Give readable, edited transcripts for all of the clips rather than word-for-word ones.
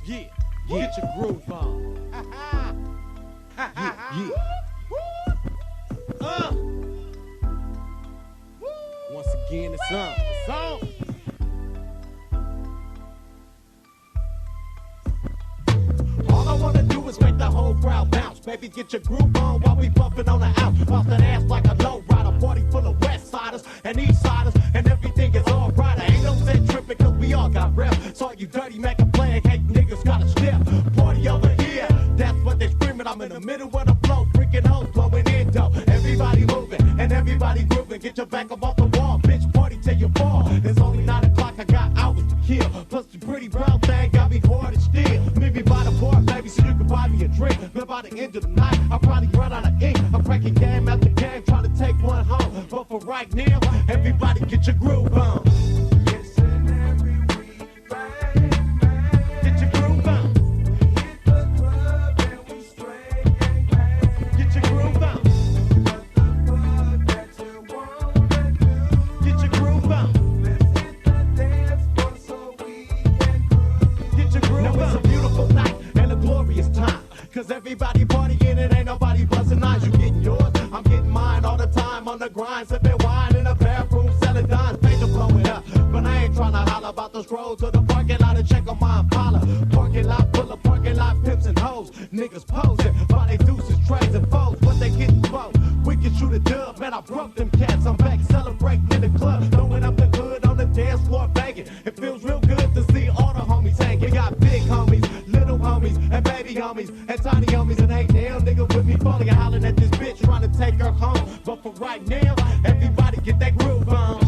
Yeah, get your groove on. Yeah. Once again, it's on. It's on. All I wanna do is make the whole crowd bounce. Baby, get your groove on while we bumping on the out. Bust that ass like a low rider. Party full of west siders and east siders, and everything is all right. I ain't no set tripping cause we all got rep. So you dirty Mac and playing hate niggas gotta step. Party over here, that's what they screaming. I'm in the middle of the flow, freaking hoes blowing in dough. Everybody moving and everybody grooving. Get your back up off the wall, bitch. Party till you fall. It's only 9 o'clock, I got hours to kill. Plus the pretty brown thing got me hard and still. Meet me by the bar, baby, so you can buy me a drink. But by the end of the night, I'll probably run out of ink. I'm cracking game after game, trying to take one home. But for right now, everybody get your groove on. Cause everybody partying, it ain't nobody busting eyes. You getting yours, I'm getting mine all the time on the grind. Sipping wine in the bathroom, selling dimes, pay to blow it up. But I ain't trying to holler about those roads or the parking lot and check on my Impala. Parking lot full of parking lot pimps and hoes. Niggas posing while they deuces, trays and foes. What they getting for? We can shoot a dub, man, I broke them cats. I'm back celebrating in the club, throwing up the hood on the dance floor, banging. It feels real good to see all the homies hanging. We got big homies, little homies, and baby homies, and tiny homies, and ain't damn nigga with me falling and hollering at this bitch trying to take her home. But for right now, everybody get that groove on.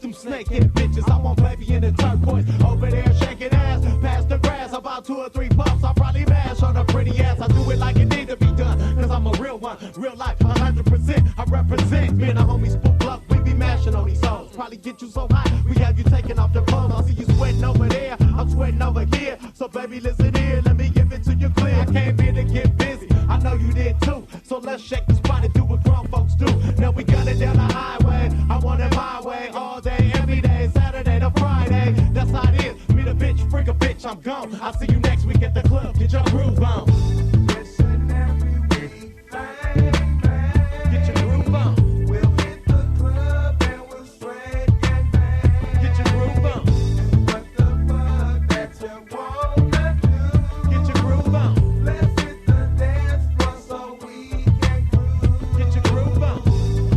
Snakehead bitches, I want baby in the turquoise. Over there shaking ass, past the grass. About 2 or 3 puffs, I'll probably mash on a pretty ass. I do it like it need to be done, cause I'm a real one, real life, 100%. I represent, me and the homies spook up, we be mashing on these hoes. Probably get you so hot, we have you taking off the clothes. I see you sweating over there, I'm sweating over here. So baby, listen here, let me give it to you clear. I came here to get busy, I know you did too. So let's shake the spot and do what grown folks do. Now we gun it down the highway, I want it my way, all day, every day, Saturday to Friday. That's how it is, meet a bitch, freak a bitch, I'm gone. I'll see you next week at the club, get your groove on. Listen every week, bang, bang. Get your groove on. We'll hit the club and we'll straight and bang. Get your groove on. What the fuck that you wanna do? Get your groove on. Let's hit the dance floor so we can groove. Get your groove on.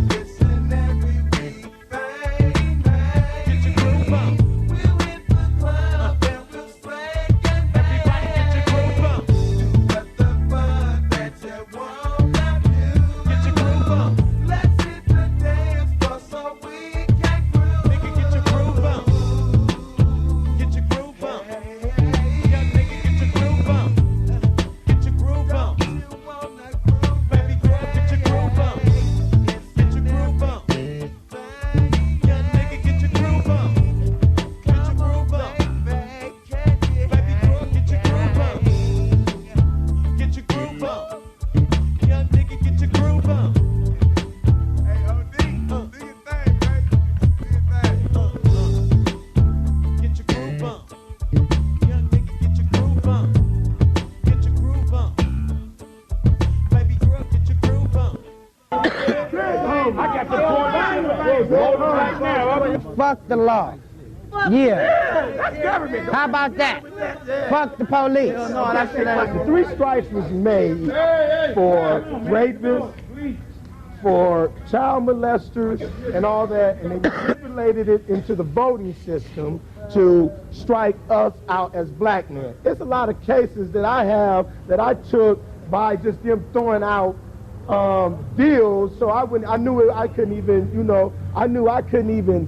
Listen every week, bang, bang. Get your groove on. We'll hit the club and we'll straight and bang. Everybody get your groove on. What the fuck that you wanna do? Get your groove on. Let's hit the dance floor so we can groove. Nigga, get your groove on. Get your groove on. Yeah, nigga, get your groove on. Get your groove on. Baby girl, get your groove on. Get your groove on. Yeah, nigga, get your groove on. Get your groove on. Baby girl, get your groove on. Get your groove on. Yeah, nigga, get your groove on. Hey, OD, do your thing, baby. Do your thing. Get your groove on. Yeah, nigga, get your groove on. Get your groove on. Baby girl, get your groove on. I got the point right now. Fuck the law. Yeah. That's government. How about that? Fuck the police. The 3 strikes was made for rapists, for child molesters, and all that, and they manipulated it into the voting system to strike us out as black men. It's a lot of cases that I have that I took by just them throwing out deals, so I knew I couldn't even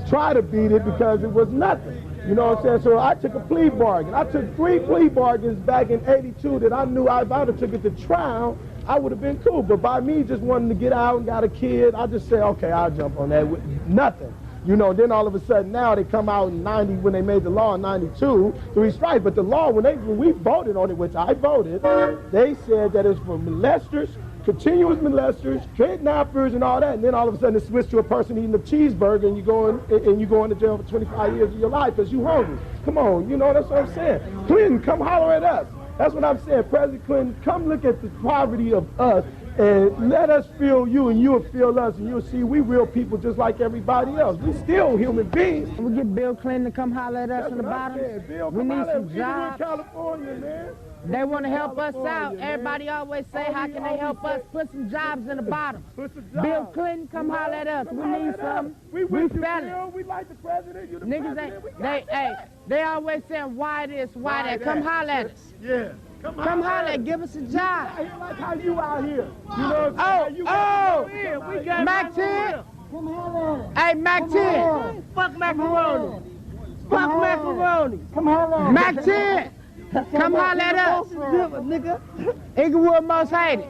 try to beat it because it was nothing. You know what I'm saying? So I took a plea bargain. I took 3 plea bargains back in '82 that I knew if I would have took it to trial, I would have been cool. But by me just wanting to get out and got a kid, I just say, okay, I'll jump on that with nothing. You know, then all of a sudden now they come out in 90 when they made the law in 92, 3 strikes. But the law, when we voted on it, which I voted, they said that it's for molesters, continuous molesters, kidnappers, and all that. And then all of a sudden it switched to a person eating a cheeseburger and you go into jail for 25 years of your life because you hungry. Come on, you know, that's what I'm saying. Clinton, come holler at us. That's what I'm saying. President Clinton, come look at the poverty of us and let us feel you and you'll feel us and you'll see we real people just like everybody else. We still human beings. We get Bill Clinton to come holler at us in the bottom. We need some jobs. California, man. They want to help us out. Everybody always say, how can they help us? Put some jobs in the bottom. Bill Clinton, come holler at us. We need some. We fellas. We like the president. You the Niggas, president. they always saying, why this, why that? Come holler at us. Yeah. Come holler, give us a job. Like how you out here. You know what I'm saying? We got Mac 10. Hey, Mac 10. Fuck macaroni. Fuck macaroni. Come holler. Mac 10. Come holler at us. Nigga. Inglewood most hated.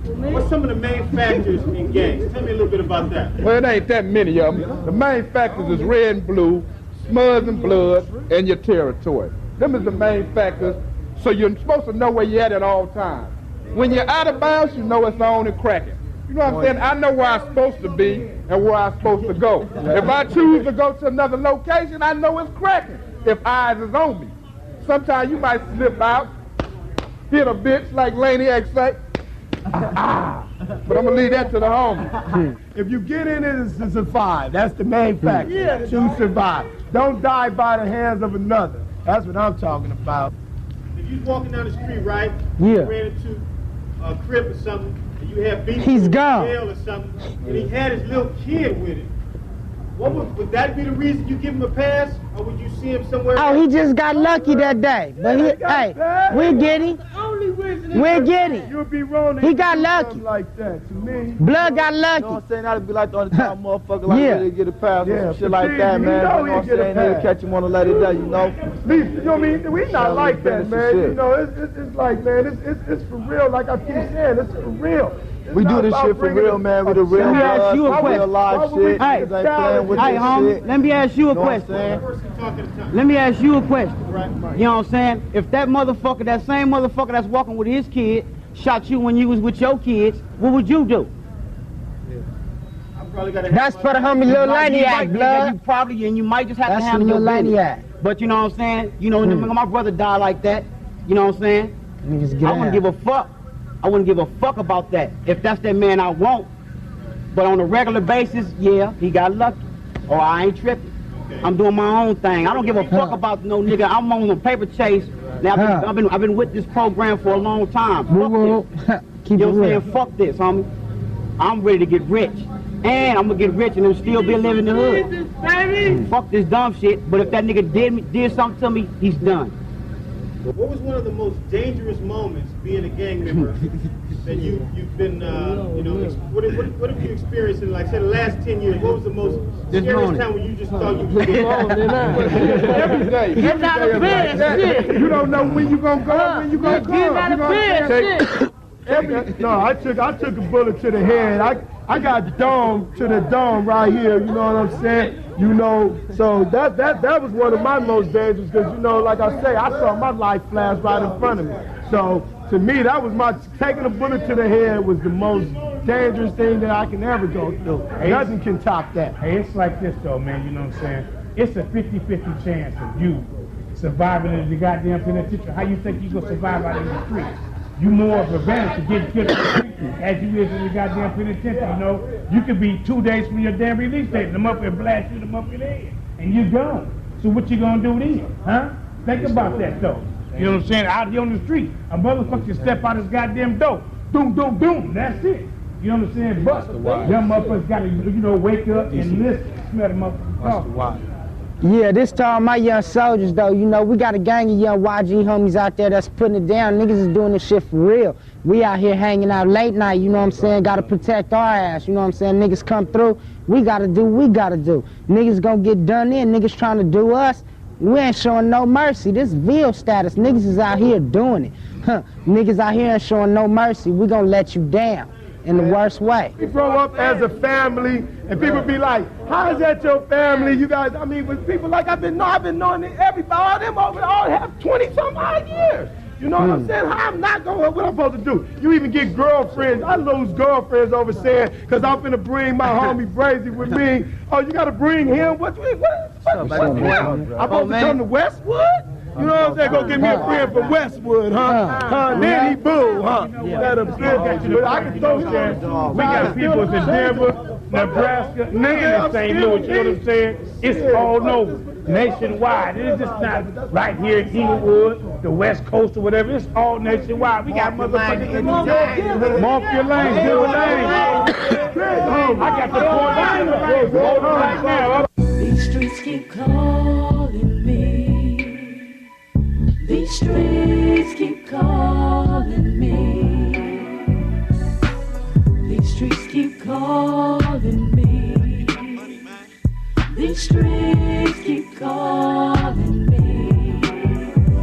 What's some of the main factors in gangs? Tell me a little bit about that. Well, it ain't that many of them. The main factors is red and blue, smuds and blood, and your territory. Them is the main factors. So you're supposed to know where you're at all times. When you're out of bounds, you know it's on and cracking. You know what I'm saying? I know where I'm supposed to be and where I'm supposed to go. If I choose to go to another location, I know it's cracking if eyes is on me. Sometimes you might slip out, hit a bitch like Laney X say, but I'm going to leave that to the homie. If you get in it, it's to survive. That's the main factor. Yeah, to survive. Don't die by the hands of another. That's what I'm talking about. If you're walking down the street, right? Yeah. You ran into a crib or something, and you had beef He's with gone. jail or something, and he had his little kid with him. What would that be the reason you give him a pass, or would you see him somewhere else? Oh, he just got lucky that day. But we'll get him. We'll get him. You'll be wrong. He got lucky. Like that, to me. Blood got lucky. You know what I'm saying? That'd be like the only time motherfucker like Yeah. ready to get a pass or some shit like see, that, you man. know You know what I'm he'll get a saying? They'll pass. catch him on the lady day, you know? You know what I mean? We not like that, man. Shit. You know, it's like, man, it's for real. Like I keep saying, it's for real. It's We not do this about shit for bringing real, man. We the real Let me ask blood, you a real question. live shit. Hey, Niggas ain't playing with Hey, this homie, shit. let me ask you a You know what I'm question. saying? Person talking at a time. Let me ask you a question. Right. You know what I'm saying? If that motherfucker, that same motherfucker that's walking with his kid, shot you when you was with your kids, what would you do? I probably gotta That's for the homie Lil Laniac, You blood. probably, and you might just have That's to for handle Lil your business. Laniac. But you know what I'm saying? You know, my brother died like that. You know what I'm saying? Niggas get I wouldn't out. give a fuck. I wouldn't give a fuck about that. If that's that man I want. But on a regular basis, yeah, he got lucky. Or I ain't tripping. I'm doing my own thing. I don't give a fuck about no nigga. I'm on a paper chase. Now I've been with this program for a long time. Fuck this. Keep You it know what I'm real. saying? Fuck this, homie. I'm ready to get rich. And I'm gonna get rich and then still be living in the hood. Fuck this dumb shit. But if that nigga did something to me, he's done. What was one of the most dangerous moments being a gang member that you've been, you know, what have you experienced in, like, say, the last 10 years? What was the most scariest time when you just thought you could get Every day. Get out of bed, shit. You don't know when you gonna go, when you gonna come. Get out of bed, shit. I took a bullet to the head. I got dome to the dome right here. You know what I'm saying? You know, so that was one of my most dangerous because, you know, like I say, I saw my life flash right in front of me. So to me, that was taking a bullet to the head was the most dangerous thing that I can ever go through. Nothing can top that. Hey, it's like this though, man, you know what I'm saying? It's a 50-50 chance of you surviving in the goddamn penitentiary. How you think you gonna survive out in the street? You more of a advantage to get killed in the street as you is in the goddamn penitentiary, you know? You could be 2 days from your damn release date, them up and blast you them up in the head, and you're gone. So what you gonna do then, huh? Think about that though. You know what I'm saying? Out here on the street, a motherfucker can step out his goddamn door, boom, boom, boom, that's it. You know what I'm saying? But them motherfuckers gotta, you know, wake up and listen, smell the motherfuckers talk. Yeah, this to all my young soldiers though, you know, we got a gang of young YG homies out there that's putting it down. Niggas is doing this shit for real. We out here hanging out late night, you know what I'm saying? Gotta protect our ass, you know what I'm saying? Niggas come through, we gotta do what we gotta do. Niggas gonna get done in, niggas trying to do us, We ain't showing no mercy. This Ville status. Niggas is out here doing it. Niggas out here ain't showing no mercy. We gonna let you down in the worst way. We grow up as a family, and people be like, how is that your family? You guys, I mean, with people like I've been knowing everybody, all them all have 20-some odd years. You know what I'm saying? How I'm not going, what I'm supposed to do? You even get girlfriends. I lose girlfriends over saying, because I'm finna bring my homie Brazy with me. Oh, you gotta bring him? What I'm supposed to come to Westwood? You know what I'm saying? Go get me a friend from Westwood, huh? Then he boo, huh? That a bitch. But I can throw him. We got people in Denver, Nebraska, and St. Louis. You know what I'm saying? It's all over, nationwide. It's just not right here in Inglewood, the West Coast or whatever. It's all nationwide. We got motherfuckers in New York. Mark your lane, do your lane. I got the point right now. These streets keep calling me. These streets keep calling me. These streets keep calling me. These streets keep calling me.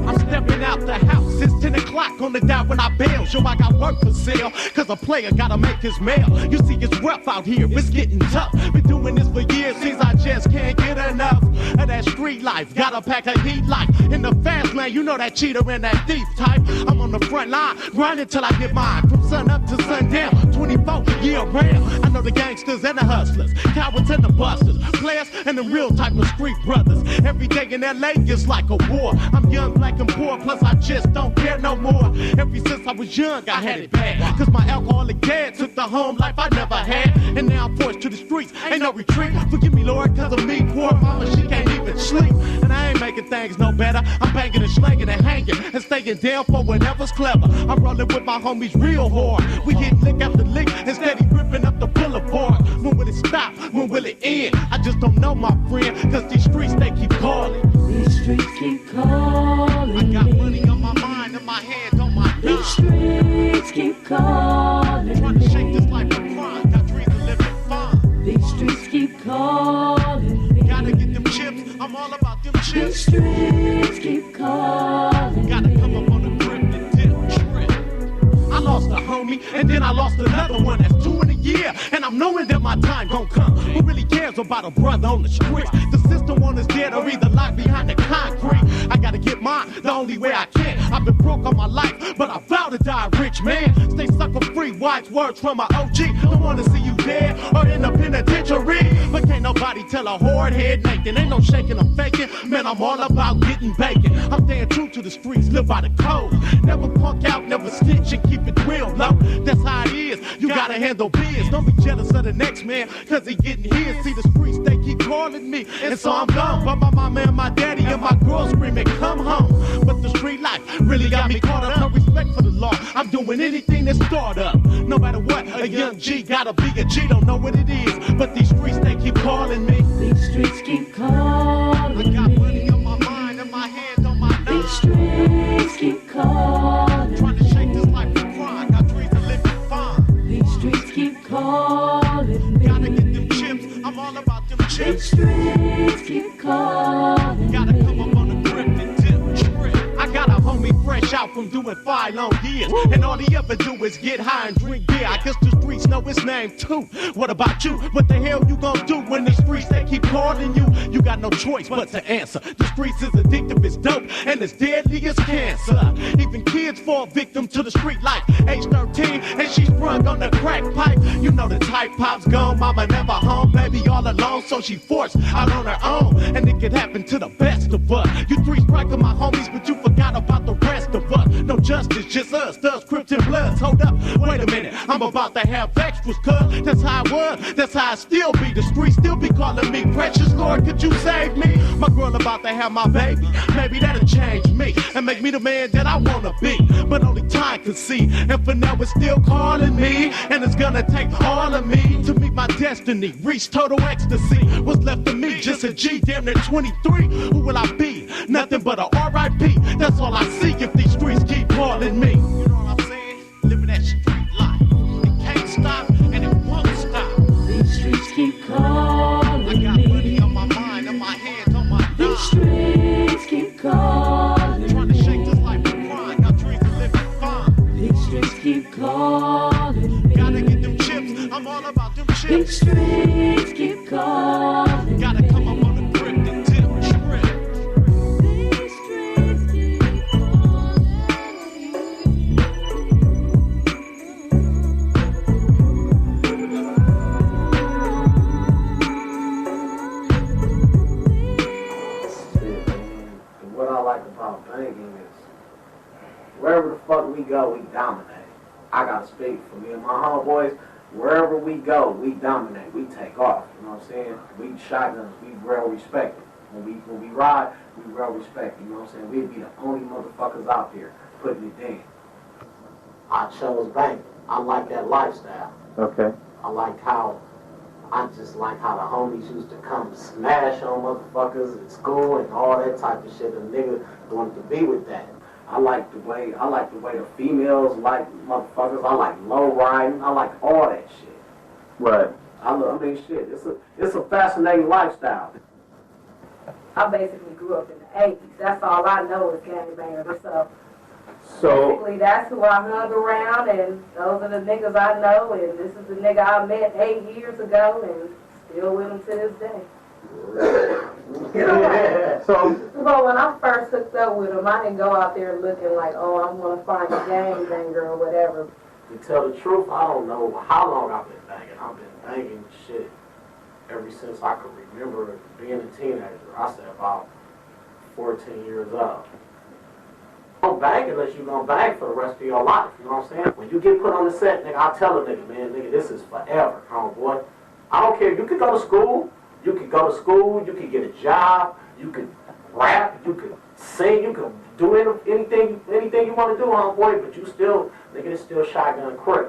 I'm stepping out the house. It's 10 o'clock on the dot when I bail. Yo, I got work for sale, cause a player gotta make his mail. You see, it's rough out here, it's getting tough. Been doing this for years, since I just can't get enough of that street life. Gotta pack a heat like in the fast lane, you know that cheater and that thief type. I'm on the front line, grinding till I get mine. From sun up to sundown, 24 year round. I know the gangsters and the hustlers, cowards and the busters, players and the real type of street brothers. Every day in LA is like a war. I'm young, black and poor, plus I just don't care no more. Ever since I was young, I had it bad, cause my alcoholic dad took the home life I never had. And now I'm forced to the streets, ain't no retreat. Forgive me, Lord, cause of me, poor mama, she can't even sleep. And I ain't making things no better. I'm banging and slanging and hanging and staying down for whatever's clever. I'm rolling with my homies real hard. We hit lick after lick and steady ripping up the boulevard. When will it stop? When will it end? I just don't know, my friend, cause these streets, they keep calling. These streets keep calling me. I got money on my mind and my head on my These streets keep calling trying to shake this life of crime. Got dreams of living fine. These streets keep calling me. Gotta get them chips. I'm all about them These chips. streets keep calling Gotta me. come up on the grip and dip trip. I lost a homie and then I lost another one. That's 2 in a year, and I'm knowing that my time gon' come. Who really cares about a brother on the street? The system one is dead or either locked behind the concrete. I gotta get mine the only way I can. I've been broke all my life, but I vow to die rich, man. Stay sucker free, wise words from my OG. Don't wanna see you dead or in a penitentiary. But can't nobody tell a hard head Nathan. Ain't no shaking or faking. Man, I'm all about getting bacon. I'm staying true to the streets, live by the code. Never punk out, never snitch, and keep it real low. That's how it is. You gotta handle biz. Don't be jealous of the next man, cause he getting his. See the streets, they keep calling me, and so I'm gone. But my mama and my daddy and my girl screaming, come home. But the street life really got me caught up. No respect for the law. I'm doing anything to start up. No matter what, a young G gotta be a G. Don't know what it is, but these streets, they keep calling me. These streets keep calling I got money me. on my mind and my hands on my These knees. streets keep calling Trying to shake this me. life of crime. Got dreams of living fine. These streets keep calling me. Gotta get them chips. I'm all about them These chips. streets keep calling Gotta come me. up on the grip and dip trip. I got a homie fresh out from doing 5 long years, and all he ever do is get high and drink beer. I guess the streets know his name too. What about you? What the hell you gonna do when the streets, they keep calling you? You got no choice but to answer. The streets is addictive, it's dope, and it's deadly as cancer. Even kids fall victim to the street life. Age 13, and she sprung on the crack pipe. You know the type, pops gone, mama never home, baby all alone, so she forced out on her own. And it could happen to the best of us. You 3 striking my homies, but you forgot about the rest of us. No justice, just us, thugs, Crips, and Bloods. Hold up, wait a minute, I'm about to have extras, cuz that's how I was, that's how I still be. The streets still be calling me precious. Lord, could you save me? My girl about to have my baby. Maybe that'll change me and make me the man that I wanna be. But only time can see, and for now it's still calling me. And it's gonna take all of me to meet my destiny, reach total ecstasy. What's left of me, just a G, damn near 23. Who will I be? Nothing but a R.I.P. That's all I see if these streets keep calling me. You know what I'm saying? Living that street life. It can't stop and it won't stop. These streets keep I calling got money me. on my mind and my hands on my These knees. streets all about them chips. These streets keep calling. Gotta come up on the grip and tip trip. These streets keep calling. What I like about banking is wherever the fuck we go, we dominate. I gotta speak for me and my homeboys. Wherever we go, we dominate. We take off. You know what I'm saying? We shotguns. We well respected. When we ride, we well respected. You know what I'm saying? We'd be the only motherfuckers out there putting it in. I chose banking. I like that lifestyle. Okay. I just like how the homies used to come smash on motherfuckers at school and all that type of shit. The nigga wanted to be with that. I like the way the females like motherfuckers. I like low riding. I like all that shit. Right. Shit. It's a fascinating lifestyle. I basically grew up in the 80s. That's all I know is gangbangers. So basically, that's who I hung around, and those are the niggas I know, and this is the nigga I met 8 years ago, and still with him to this day. So when I first hooked up with him, I didn't go out there looking like, oh, I'm going to find a gangbanger or whatever. To tell the truth, I don't know how long I've been banging. I've been banging shit ever since I could remember being a teenager. I said about 14 years old. Don't bang unless you're going to bang for the rest of your life, you know what I'm saying? When you get put on the set, nigga, I tell a nigga, man, nigga, this is forever, homeboy. I don't care, you could go to school, you could get a job, you could rap, you could sing, you could do anything you want to do, homeboy, but you still, nigga, it's still shotgun quick.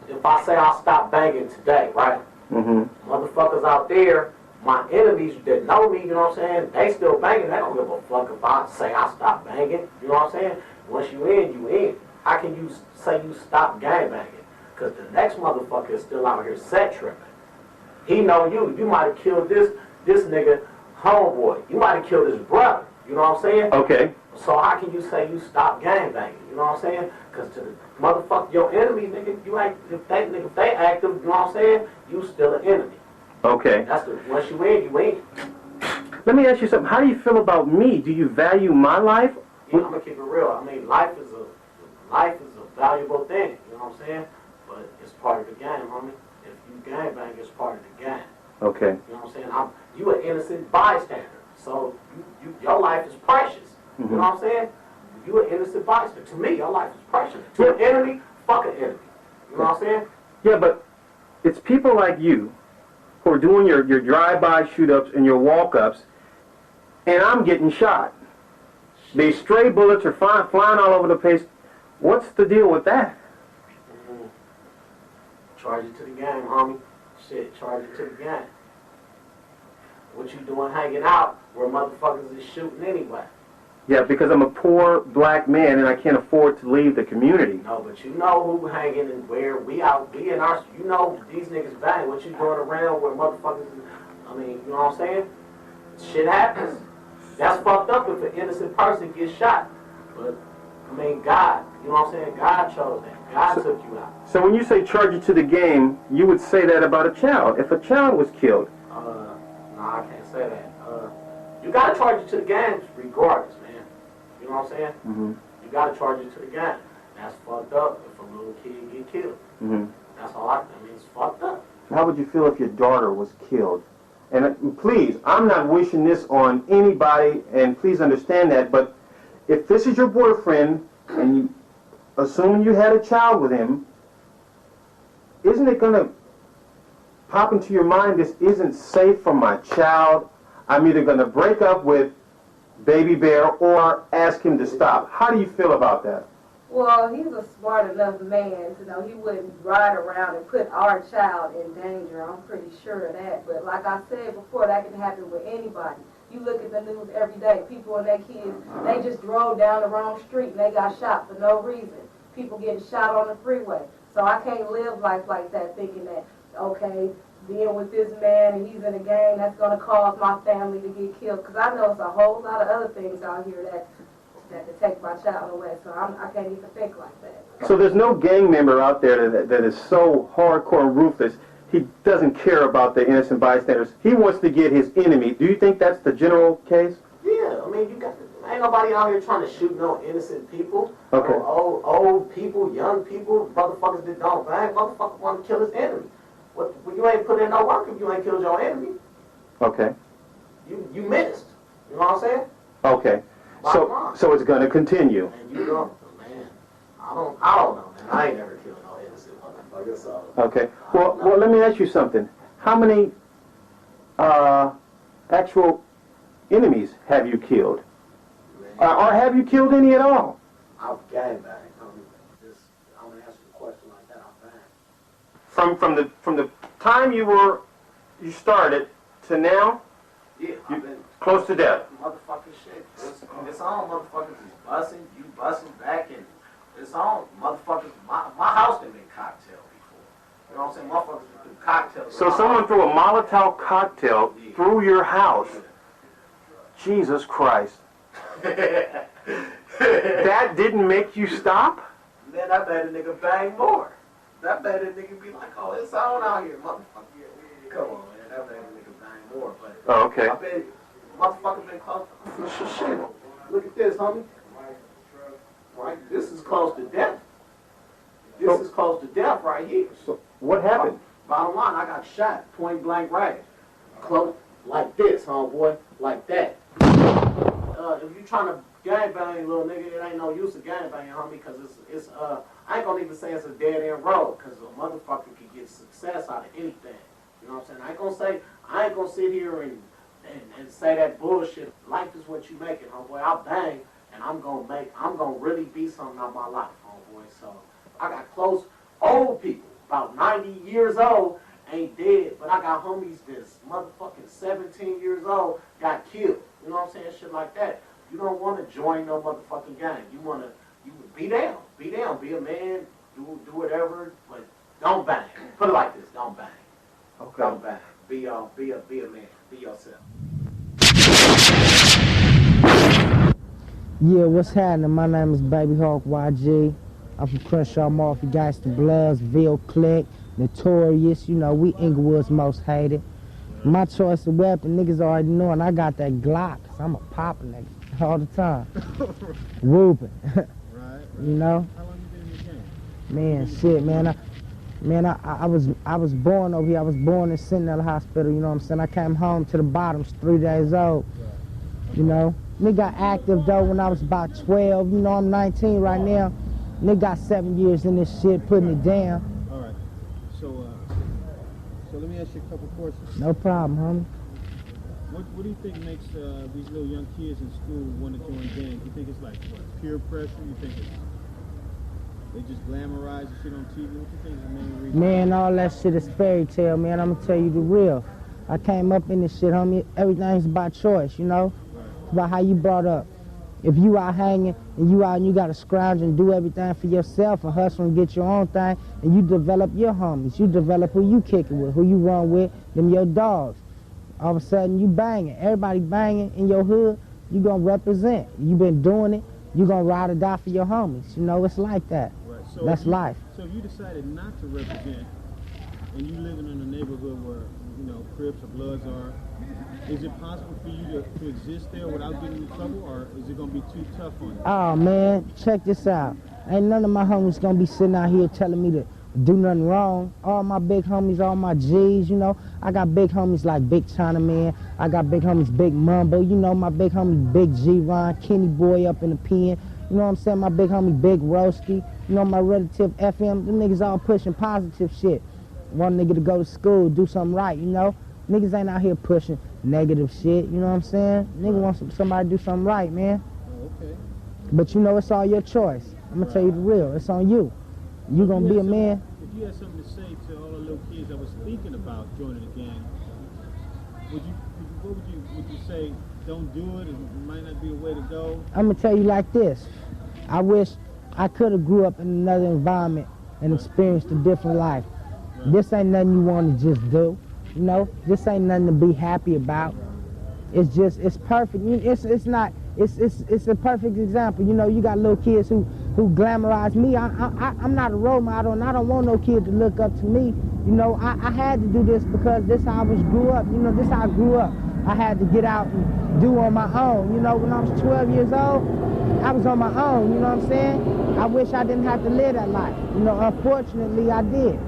If I say I'll stop banging today, right? Motherfuckers out there, my enemies that know me, you know what I'm saying, they still banging. They don't give a fuck if I say I stop banging, you know what I'm saying? Once you in, you in. How can you say you stop gang banging? Because the next motherfucker is still out here set tripping. He know you. You might have killed this nigga homeboy. You might have killed his brother, you know what I'm saying? okay. So how can you say you stop gang banging? You know what I'm saying? Because to the motherfucker, your enemy, nigga, if they active, you know what I'm saying? You still an enemy. Okay. That's once you in, you in. Let me ask you something. How do you feel about me? Do you value my life? Yeah, I'm gonna keep it real. I mean, life is a valuable thing. You know what I'm saying? But it's part of the game, homie. If you gang bang, it's part of the game. Okay. You know what I'm saying? You an innocent bystander, so your life is precious. You know what I'm saying? You an innocent bystander. To me, your life is precious. To an enemy, fuck an enemy. You know what I'm saying? Yeah, but it's people like you who are doing your drive-by shoot-ups and your walk-ups, and I'm getting shot. These stray bullets are flying all over the place. What's the deal with that? Charge it to the game, homie. Shit, charge it to the game. What you doing hanging out where motherfuckers is shooting anyway? Yeah, because I'm a poor black man and I can't afford to leave the community. No, but you know who hanging and where we in our, you know these niggas bang. What you doing around where motherfuckers is, I mean, you know what I'm saying? Shit happens. That's fucked up if an innocent person gets shot. But, I mean, God, you know what I'm saying? God chose that. God took you out. So when you say charge it to the game, you would say that about a child. If a child was killed. No, I can't say that. You gotta charge it to the game regardless, man. You know what I'm saying? You gotta charge it to the game. That's fucked up if a little kid get killed. That's all I mean, it's fucked up. How would you feel if your daughter was killed? And please, I'm not wishing this on anybody, and please understand that, but if this is your boyfriend, and you, assuming you had a child with him, isn't it going to pop into your mind, this isn't safe for my child? I'm either going to break up with Baby Bear or ask him to stop. How do you feel about that? Well, he's a smart enough man to know he wouldn't ride around and put our child in danger. I'm pretty sure of that. But like I said before, that can happen with anybody. You look at the news every day. People and their kids, they just drove down the wrong street and they got shot for no reason. People getting shot on the freeway. So I can't live life like that thinking that, okay, being with this man and he's in a gang, that's going to cause my family to get killed. Because I know it's a whole lot of other things out here that could take my child away. So I can't even think like that. So there's no gang member out there that is so hardcore and ruthless. he doesn't care about the innocent bystanders. He wants to get his enemy. Do you think that's the general case? Yeah, I mean, you got ain't nobody out here trying to shoot no innocent people. Okay. No old people, young people, motherfuckers that don't bang. Motherfuckers want to kill his enemy. Well, you ain't put in no work if you ain't killed your enemy. Okay. You missed. You know what I'm saying? Okay. So it's going to continue. And you know, man, I don't know, man. I ain't never killed no innocent motherfucker. So. Okay. Well, let me ask you something. How many actual enemies have you killed? Or have you killed any at all? I've gangbanged. I'm gonna answer the question like that. I've banged. From the time you started to now? Yeah, I've been close to death. Motherfucking shit. It's on motherfuckers is busting, you busting back, and it's on motherfuckers. My house done been cocktail before. You know what I'm saying? Motherfuckers do cocktails. So someone threw a Molotov cocktail through your house. Jesus Christ. That didn't make you stop? Then I bet a nigga bang more. That bet a nigga be like, oh, it's on out here, motherfucker. Come on, man. That bet a nigga bang more. But oh, okay. I bet motherfucker been close. Shit. Look at this, homie. Right? This is close to death. This is close to death right here. So what happened? Bottom line, I got shot, point blank range. Close, like this, homeboy, like that. If you trying to gangbang, little nigga, it ain't no use of gangbanging, homie, because it's I ain't gonna even say it's a dead end road, because a motherfucker can get success out of anything. You know what I'm saying? I ain't gonna sit here and say that bullshit. Life is what you make it, homeboy. I bang, and I'm gonna really be something out of my life, homeboy. So I got close old people, about 90 years old, ain't dead, but I got homies that's motherfucking 17 years old, got killed. You know what I'm saying? Shit like that. You don't want to join no motherfucking gang. You be down, be a man, do whatever, but don't bang. Put it like this, don't bang. Okay. Don't bang. Be a man. Be yourself. Yeah, what's happening? My name is Baby Hawk YG. I'm from Crenshaw Mafia, Gangsta Bloods, Ville Click, Notorious. You know, we Inglewood's most hated. My choice of weapon, niggas already know, and I got that Glock, so I'm a popper nigga all the time. Whooping. Right. You know? How long you been in the game? Man, shit, I was born over here. I was born in Sentinel Hospital, you know what I'm saying? I came home to the bottoms 3 days old. Right. You know? Nigga got active though when I was about 12. You know, I'm 19 right now. Nigga got 7 years in this shit, putting it down. All right. So let me ask you a couple questions. No problem, homie. What do you think makes these little young kids in school want to join gangs? You think it's like what, peer pressure? You think they just glamorize the shit on TV? What do you think is the main reason? Man, all that shit is fairy tale, man. I'm gonna tell you the real. I came up in this shit, homie. Everything's about choice, you know? Right. It's about how you brought up. If you out hanging and you out and you gotta scrounge and do everything for yourself and hustle and get your own thing, and you develop your homies, you develop who you kicking with, who you run with, them your dogs. All of a sudden you banging. Everybody banging in your hood, you gonna represent. You been doing it, you gonna ride or die for your homies. You know, it's like that. Right. So that's life. So if you decided not to represent and you living in a neighborhood where, you know, Crips or Bloods are, is it possible for you to exist there without getting in trouble, or is it going to be too tough on you? Oh, man, check this out. Ain't none of my homies going to be sitting out here telling me to do nothing wrong. All my big homies, all my G's, you know. I got big homies like Big Chinaman. I got big homies Big Mumbo. You know, my big homie Big G-Ron, Kenny Boy up in the pen. You know what I'm saying? My big homie Big Roski. You know, my relative FM. Them niggas all pushing positive shit. Want a nigga to go to school, do something right, you know? Niggas ain't out here pushing negative shit, you know what I'm saying? Nigga wants somebody to do something right, man. Oh, okay. But you know, it's all your choice. I'm gonna tell you the real. It's on you. You gonna be a man. If you had something to say to all the little kids that was thinking about joining the gang, would you say, don't do it, it might not be a way to go? I'm gonna tell you like this. I wish I could have grew up in another environment and experienced a different life. Right. This ain't nothing you want to just do. You know, this ain't nothing to be happy about. It's just, it's perfect. It's a perfect example. You know, you got little kids who who glamorize me. I'm not a role model, and I don't want no kid to look up to me. You know, I had to do this because this how I grew up. You know, this how I grew up. I had to get out and do on my own. You know, when I was 12 years old, I was on my own, you know what I'm saying? I wish I didn't have to live that life. You know, unfortunately, I did.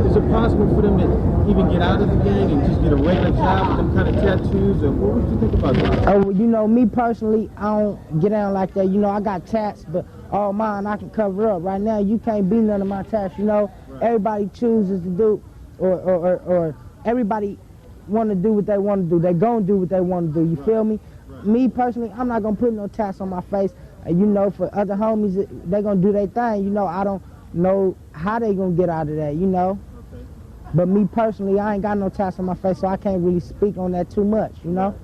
Is it possible for them to even get out of the gang and just get a regular job with them kind of tattoos? Or what would you think about that? Oh, you know, me personally, I don't get down like that. You know, I got tats, but all mine I can cover up. Right now, you can't be none of my tats, you know? Right. Everybody chooses to do, or everybody want to do what they want to do. They gonna do what they want to do, you feel me? Right. Me personally, I'm not gonna put no tats on my face. You know, for other homies, they gonna do their thing. You know, I don't know how they gonna get out of that, you know? Okay. But me personally, I ain't got no tats on my face, so I can't really speak on that too much, you know?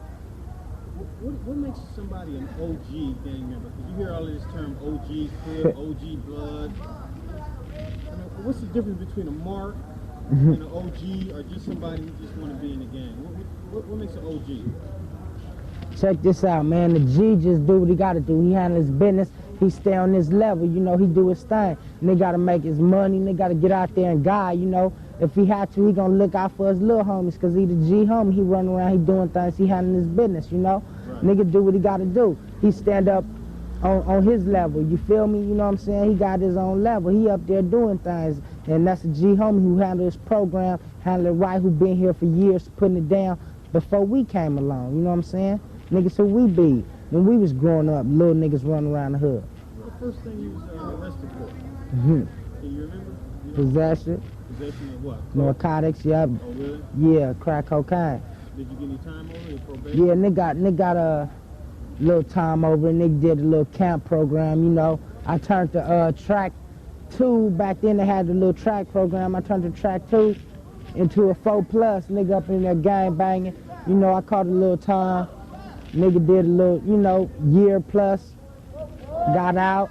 What makes somebody an OG gang member? Because you hear all of this term OG Crib, OG Blood. I mean, what's the difference between a mark and an OG, or just somebody who just want to be in the gang? What makes an OG? Check this out, man. The G just do what he got to do. He handle his business. He stay on this level, you know. He do his thing. And they got to make his money. And they got to get out there and guide, you know. If he had to, he going to look out for his little homies because he the G homie. He run around, he doing things. He handling his business, you know. Right. Nigga do what he got to do. He stand up on his level, you feel me? You know what I'm saying? He got his own level. He up there doing things. And that's a G homie who handle his program, handle it right, who been here for years, putting it down before we came along, you know what I'm saying? Niggas who we be. When we was growing up, little niggas running around the hood. What the first thing you was arrested for? Can you remember? Possession. Possession of what? Narcotics, yeah. Oh, really? Yeah, crack cocaine. Did you get any time over it, probation? Yeah, nigga got a little time over and nigga did a little camp program, you know. I turned to track 2, back then they had the little track program. I turned to track 2 into a 4+, nigga up in there gang banging. You know, I caught a little time. Nigga did a little, you know, year plus, got out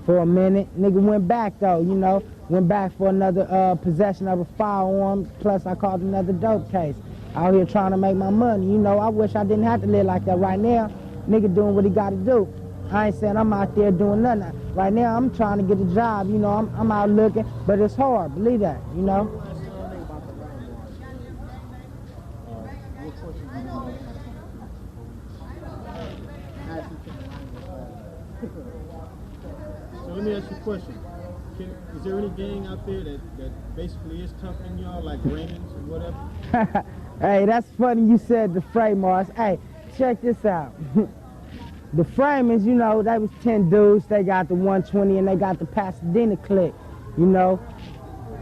for a minute. Nigga went back though, you know, went back for another possession of a firearm, plus I caught another dope case. Out here trying to make my money, you know, I wish I didn't have to live like that right now. Nigga doing what he gotta do. I ain't saying I'm out there doing nothing. Right now I'm trying to get a job, you know, I'm out looking, but it's hard, believe that, you know. So let me ask you a question. Is there any gang out there that basically is tougher than y'all, like Raymond's or whatever? Hey, that's funny you said the Framars. Hey, check this out. The Framers, you know, they was 10 dudes. They got the 120 and they got the Pasadena clique, you know.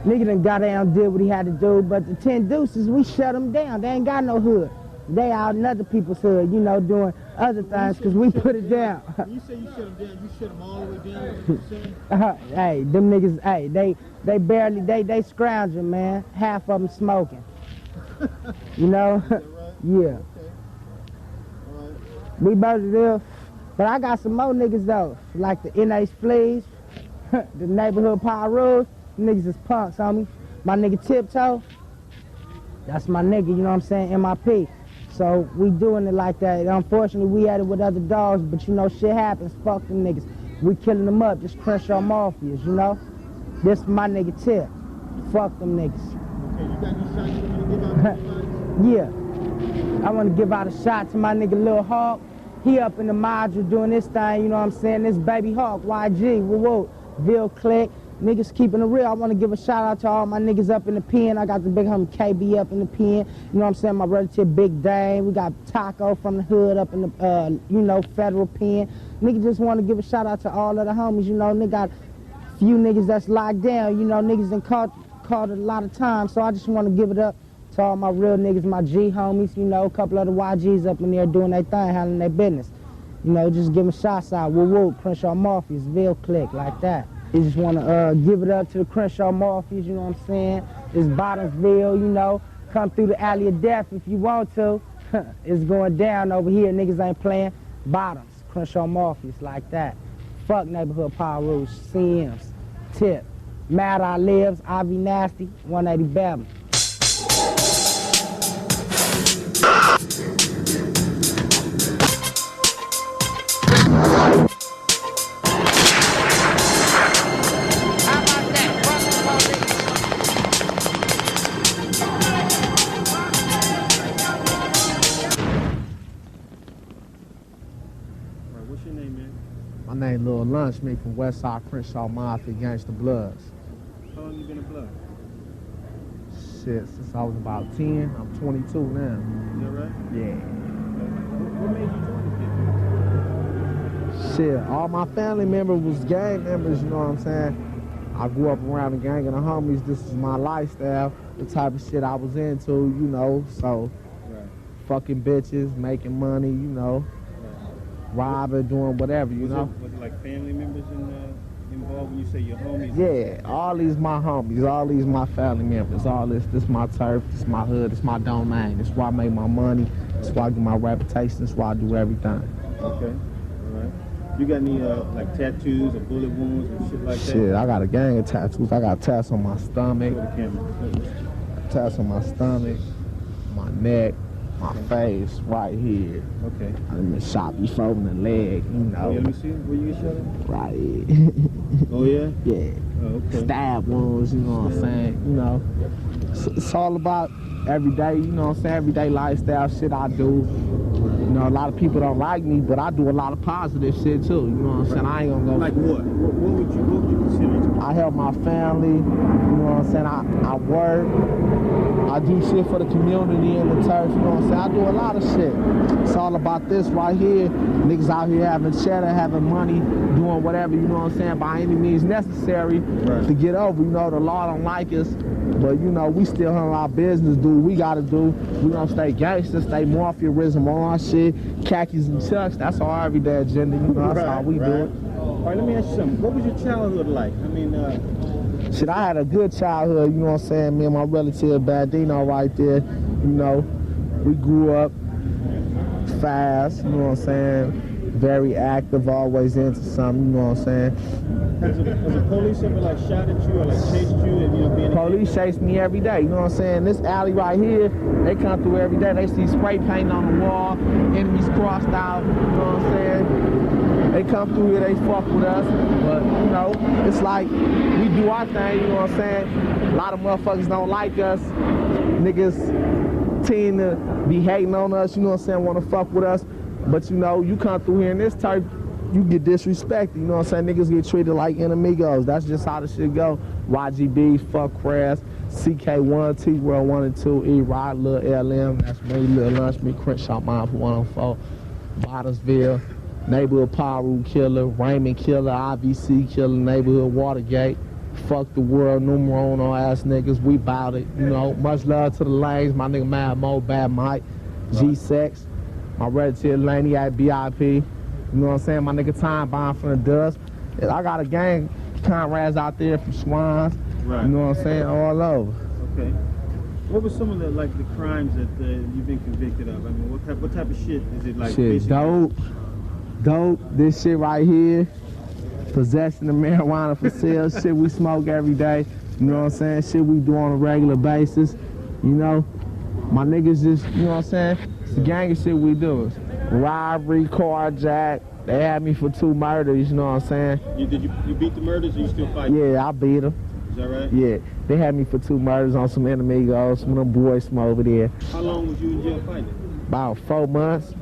Nigga done got down, did what he had to do, but the 10 deuces, we shut them down. They ain't got no hood. They out in other people's hood, you know, doing other things because we put it down. When you say you shut them down, you shut them all the way down, is what you're saying? Hey, them niggas, hey, they barely, they scrounging, man. Half of them smoking. You know? Is that right? Yeah. Okay. All right. We both live. But I got some more niggas though, like the NH Fleas, the neighborhood Power Rules. Niggas is punks, homie. My nigga Tiptoe, that's my nigga, you know what I'm saying, MIP. So we doing it like that. Unfortunately, we had it with other dogs, but you know, shit happens. Fuck them niggas. We killing them up, just Crenshaw Mafias, you know? This my nigga Tip. Fuck them niggas. Okay, you got any shots you want to give out to anybody? Yeah. I want to give out a shot to my nigga Lil Hawk. He up in the module doing this thing, you know what I'm saying? This Baby Hawk, YG, woo-woo, Ville Click. Niggas keeping it real. I want to give a shout out to all my niggas up in the pen. I got the big homie KB up in the pen. You know what I'm saying? My relative Big Dame. We got Taco from the hood up in the, you know, federal pen. Niggas just want to give a shout out to all of the homies. You know, nigga got a few niggas that's locked down. You know, niggas done caught it a lot of times. So I just want to give it up to all my real niggas, my G homies. You know, a couple of the YGs up in there doing their thing, handling their business. You know, just giving shots out. Woo-woo, Crenshaw Mafias, Ville Click, like that. You just want to give it up to the Crenshaw Mafias, you know what I'm saying? It's Bottomsville, you know. Come through the alley of death if you want to. It's going down over here. Niggas ain't playing. Bottoms, Crenshaw Mafias, like that. Fuck neighborhood Power Rules, CMs, Tip, Mad I Lives, Ivy Nasty, 180 Beverly. name Lil Lunch, me from Westside Crenshaw Mafia Gangsta Bloods. How long you been a blood? Shit, since I was about 10. I'm 22 now. Is that right? Yeah. What made you join the Shit, all my family members was gang members, you know what I'm saying? I grew up around the gang of the homies. This is my lifestyle, the type of shit I was into, you know, so fucking bitches, making money, you know, robbing, doing whatever, you know. Was it like family members involved when you say your homies? Yeah, all these my homies, all these my family members, all this my turf, this my hood, this my domain. This why I make my money, this why I get my reputation, this why I do everything. Okay, all right. You got any like tattoos or bullet wounds or shit like that? Shit, I got a gang of tattoos. I got tats on my stomach, tats on my stomach, my neck, my face, right here. Okay. I'm been shot before in the leg, you know. Oh, yeah, let me see. Where you get shot at? Right here. Oh, yeah? Yeah. Oh, okay. Stab wounds, you know what I'm saying? You know, it's all about everyday, you know what I'm saying? Everyday lifestyle shit I do. You know, a lot of people don't like me, but I do a lot of positive shit too. You know what I'm saying? I ain't gonna go. Like what? What would you consider? I help my family. You know what I'm saying? I work. I do shit for the community and the turf. You know what I'm saying? I do a lot of shit. It's all about this right here. Niggas out here having cheddar, having money, doing whatever. You know what I'm saying? By any means necessary to get over. You know, the law don't like us. But, you know, we still handle our business, do what we got to do. We gonna stay gangster, stay mafiaism on our shit, khakis and chucks. That's our everyday agenda, you know, that's how we do it. All right, let me ask you something. What was your childhood like? I mean, shit, I had a good childhood, you know what I'm saying? Me and my relative, Badino, right there, you know, we grew up fast, you know what I'm saying? Very active, always into something, you know what I'm saying? Has the police ever like shot at you or like chased you and you know being police chase me every day, you know what I'm saying? This alley right here, they come through every day. They see spray paint on the wall, enemies crossed out, you know what I'm saying? They come through here, they fuck with us, but you know, it's like we do our thing, you know what I'm saying? A lot of motherfuckers don't like us. Niggas tend to be hating on us, you know what I'm saying, want to fuck with us. But you know, you come through here in this type, you get disrespected, you know what I'm saying? Niggas get treated like enemigos. That's just how the shit go. YGB, fuck Crass, CK1, T-World 1 and 2, E-Rod, Lil LM, that's me, Lil Lunch, me, Crenshaw Mine for 104, Bottomsville, Neighborhood Paru Killer, Raymond Killer, IVC Killer, Neighborhood Watergate, fuck the world, numero uno ass niggas, we bout it, you know. Much love to the lanes, my nigga Mad Mo, Bad Mike, G-Sex, my relative Laney at BIP, you know what I'm saying? My nigga Time Bomb from the dust. I got a gang comrades out there from Swans, you know what I'm saying? All over. Okay. What were some of the like the crimes that you've been convicted of? I mean, what type of shit is it like? Shit, dope. This shit right here, possession of marijuana for sale. Shit we smoke every day. You know what I'm saying? Shit we do on a regular basis. You know, my niggas just, you know what I'm saying? It's the gang of shit we do. Robbery, carjack. They had me for 2 murders. You know what I'm saying? You beat the murders, or you still fighting? Yeah, I beat them. Is that right? Yeah, they had me for 2 murders on some enemigos. Some of them boys from over there. How long was you in jail fighting? About 4 months.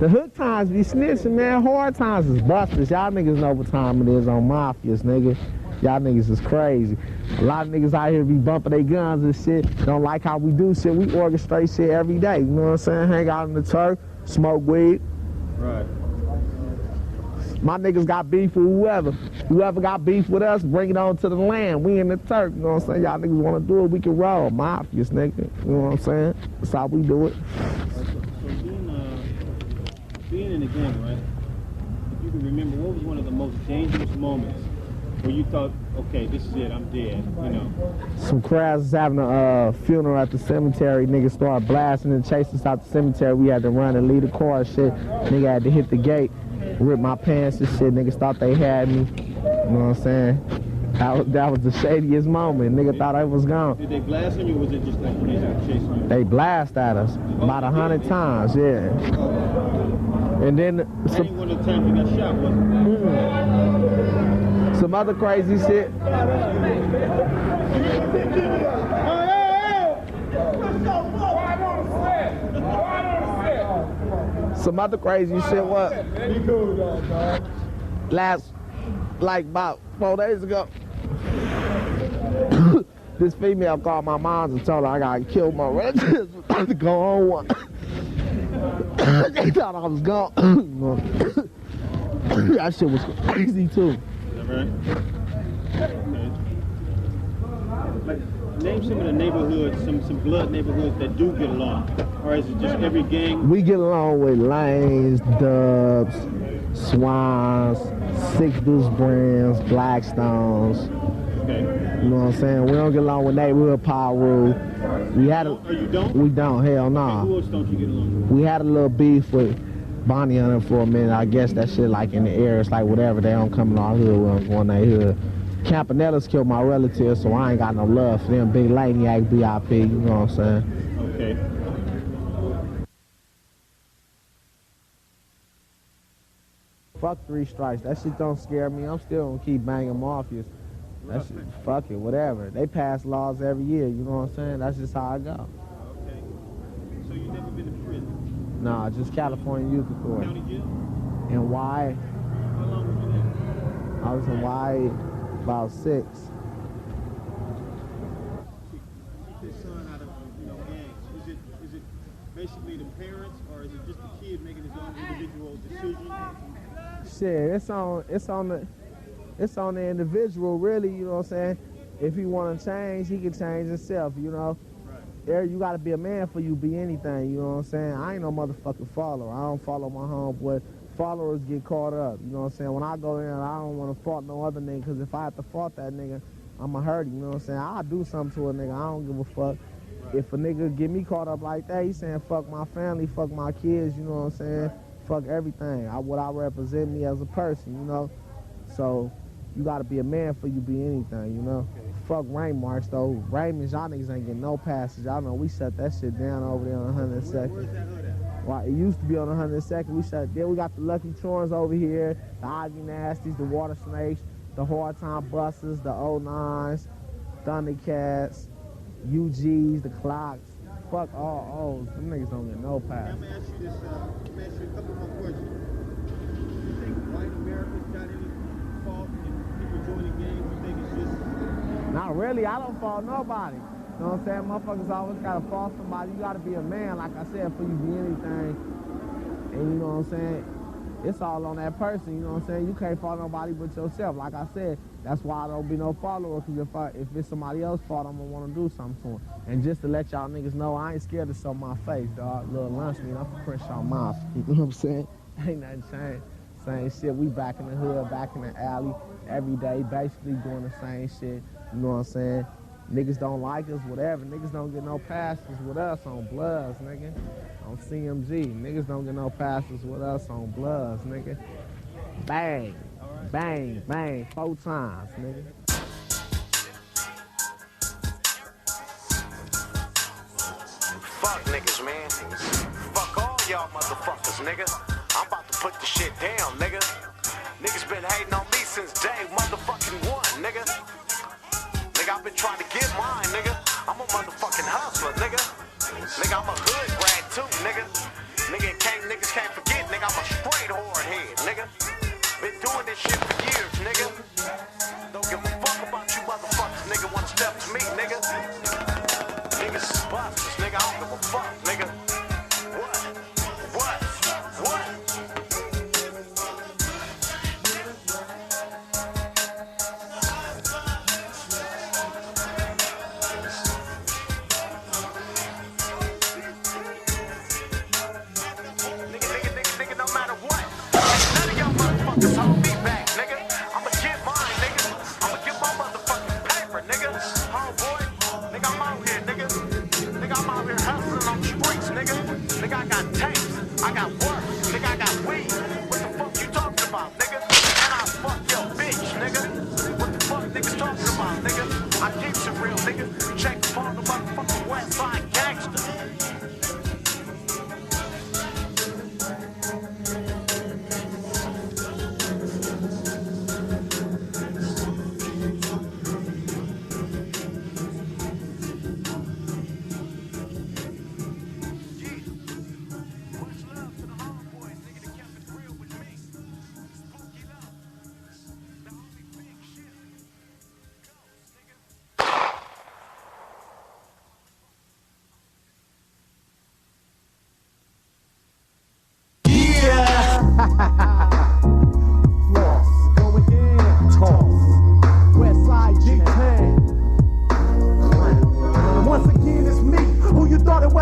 The hood times be snitching, man. Hard times is busters. Y'all niggas know what time it is on mafias, nigga. Y'all niggas is crazy. A lot of niggas out here be bumping their guns and shit. Don't like how we do shit. We orchestrate shit every day. You know what I'm saying? Hang out in the turf, smoke weed. Right. My niggas got beef with whoever. Whoever got beef with us, bring it on to the land. We in the turf. You know what I'm saying? Y'all niggas want to do it, we can roll. Mafias, nigga. You know what I'm saying? That's how we do it. Being in the game, right? If you can remember, what was one of the most dangerous moments where you thought, okay, this is it, I'm dead, you know? Some crowds was having a funeral at the cemetery. Niggas started blasting and chasing us out the cemetery. We had to run and leave the car and shit. Nigga had to hit the gate, rip my pants and shit. Niggas thought they had me. You know what I'm saying? That was the shadiest moment. Nigga thought I was gone. Did they blast on you, or was it just like they were chasing you? They blast at us about 100 times, yeah. And then Any one of the times you got shot, wasn't it? Some other crazy shit. Some other crazy shit, what? like about 4 days ago, this female called my mom and told her I got killed my relatives. To go on one. They thought I was gone. That shit was crazy too. Is that right? Okay. Like, name some of the neighborhoods, some blood neighborhoods that do get along. Or is it just every gang? We get along with Lanes, Dubs, Swans, Six Deuce Brands, Blackstones. Okay. You know what I'm saying? We don't get along with neighborhood power. We had a, Or you don't? We don't, hell no. Okay, who else don't you get along with? We had a little beef with Bonnie Hunter for a minute. I guess that shit like in the air. It's like whatever. They don't come in our hood with us when they hood. Campanella's killed my relatives, so I ain't got no love for them. Big Laniac, BIP, you know what I'm saying? Okay. Fuck 3 strikes. That shit don't scare me. I'm still gonna keep banging mafias. That shit, fuck it, whatever. They pass laws every year, you know what I'm saying? That's just how I go. Okay. So you never been to prison? Nah, just California Youth Authority. County jail? And why? How long was you there? I was in Y about 6. Keep this son out of, gangs. Is it basically the parents, or is it just the kid making his own individual decision? Shit, it's on the individual, really, you know what I'm saying? If he want to change, he can change himself, you know? Right. You got to be a man for you be anything, you know what I'm saying? I ain't no motherfucking follower. I don't follow my homeboy. Followers get caught up, you know what I'm saying? When I go in, I don't want to fault no other nigga, because if I have to fault that nigga, I'ma hurt him, you know what I'm saying? I'll do something to a nigga. I don't give a fuck. Right. If a nigga get me caught up like that, he saying fuck my family, fuck my kids, you know what I'm saying? Right. Fuck everything. What I represent me as a person, you know? So you gotta be a man for you be anything, you know? Okay. Fuck rain marks though. Raymond's, y'all niggas ain't getting no passes. Y'all know we shut that shit down over there on 102nd. Where's that hood at? Well, it used to be on 102nd. We shut there. We got the Lucky Charms over here, the Ivy Nasties, the Water Snakes, the Hard Time Buses, the 09s, Thundercats, UGs, the Clocks. Fuck all O's. Them niggas don't get no pass. Let me ask you this. Let me ask you a couple more questions. Do you think white America's got any fault in people joining gangs? You think it's just... Not really. I don't fault nobody. You know what I'm saying? Motherfuckers always gotta fault somebody. You gotta be a man, like I said, for you be anything. And you know what I'm saying? It's all on that person, you know what I'm saying? You can't fault nobody but yourself. Like I said, that's why I don't be no follower, because if it's somebody else's fault, I'm gonna wanna do something to them. And just to let y'all niggas know, I ain't scared to show my face, dog. Little lunch meat, I'm from Crenshaw Mouth. You know what I'm saying? Ain't nothing changed. Same shit, we back in the hood, back in the alley, every day, basically doing the same shit. You know what I'm saying? Niggas don't like us, whatever. Niggas don't get no passes with us on Bloods, nigga. On CMG. Niggas don't get no passes with us on Bloods, nigga. Bang, bang, bang, 4 times, nigga. Fuck niggas, man. Fuck all y'all motherfuckers, nigga. I'm about to put the shit down, nigga. Niggas been hating on me since day motherfucking 1, nigga. Nigga, I've been trying to get mine, nigga. I'm a motherfucking hustler, nigga. Nigga, I'm a hood rat too, nigga. Niggas can't forget, nigga, I'm a straight hard head, nigga. Been doing this shit for years, nigga. Don't give a fuck about you motherfuckers, nigga. Wanna step to me, nigga. Niggas is busters, nigga. I don't give a fuck, nigga. What? Just hold me back, nigga. I'ma get mine, nigga. I'ma get my motherfucking paper, nigga. Homeboy, nigga, I'm out here, nigga. Nigga, I'm out here hustling on the streets, nigga. Nigga, I got tapes, I got work, nigga, I got weed. What the fuck you talking about, nigga? And I fuck your bitch, nigga. What the fuck niggas talking about, nigga? I keep it real, nigga. Check for the motherfucking West Side gangster. Much love to the homeboys, nigga, that kept it real.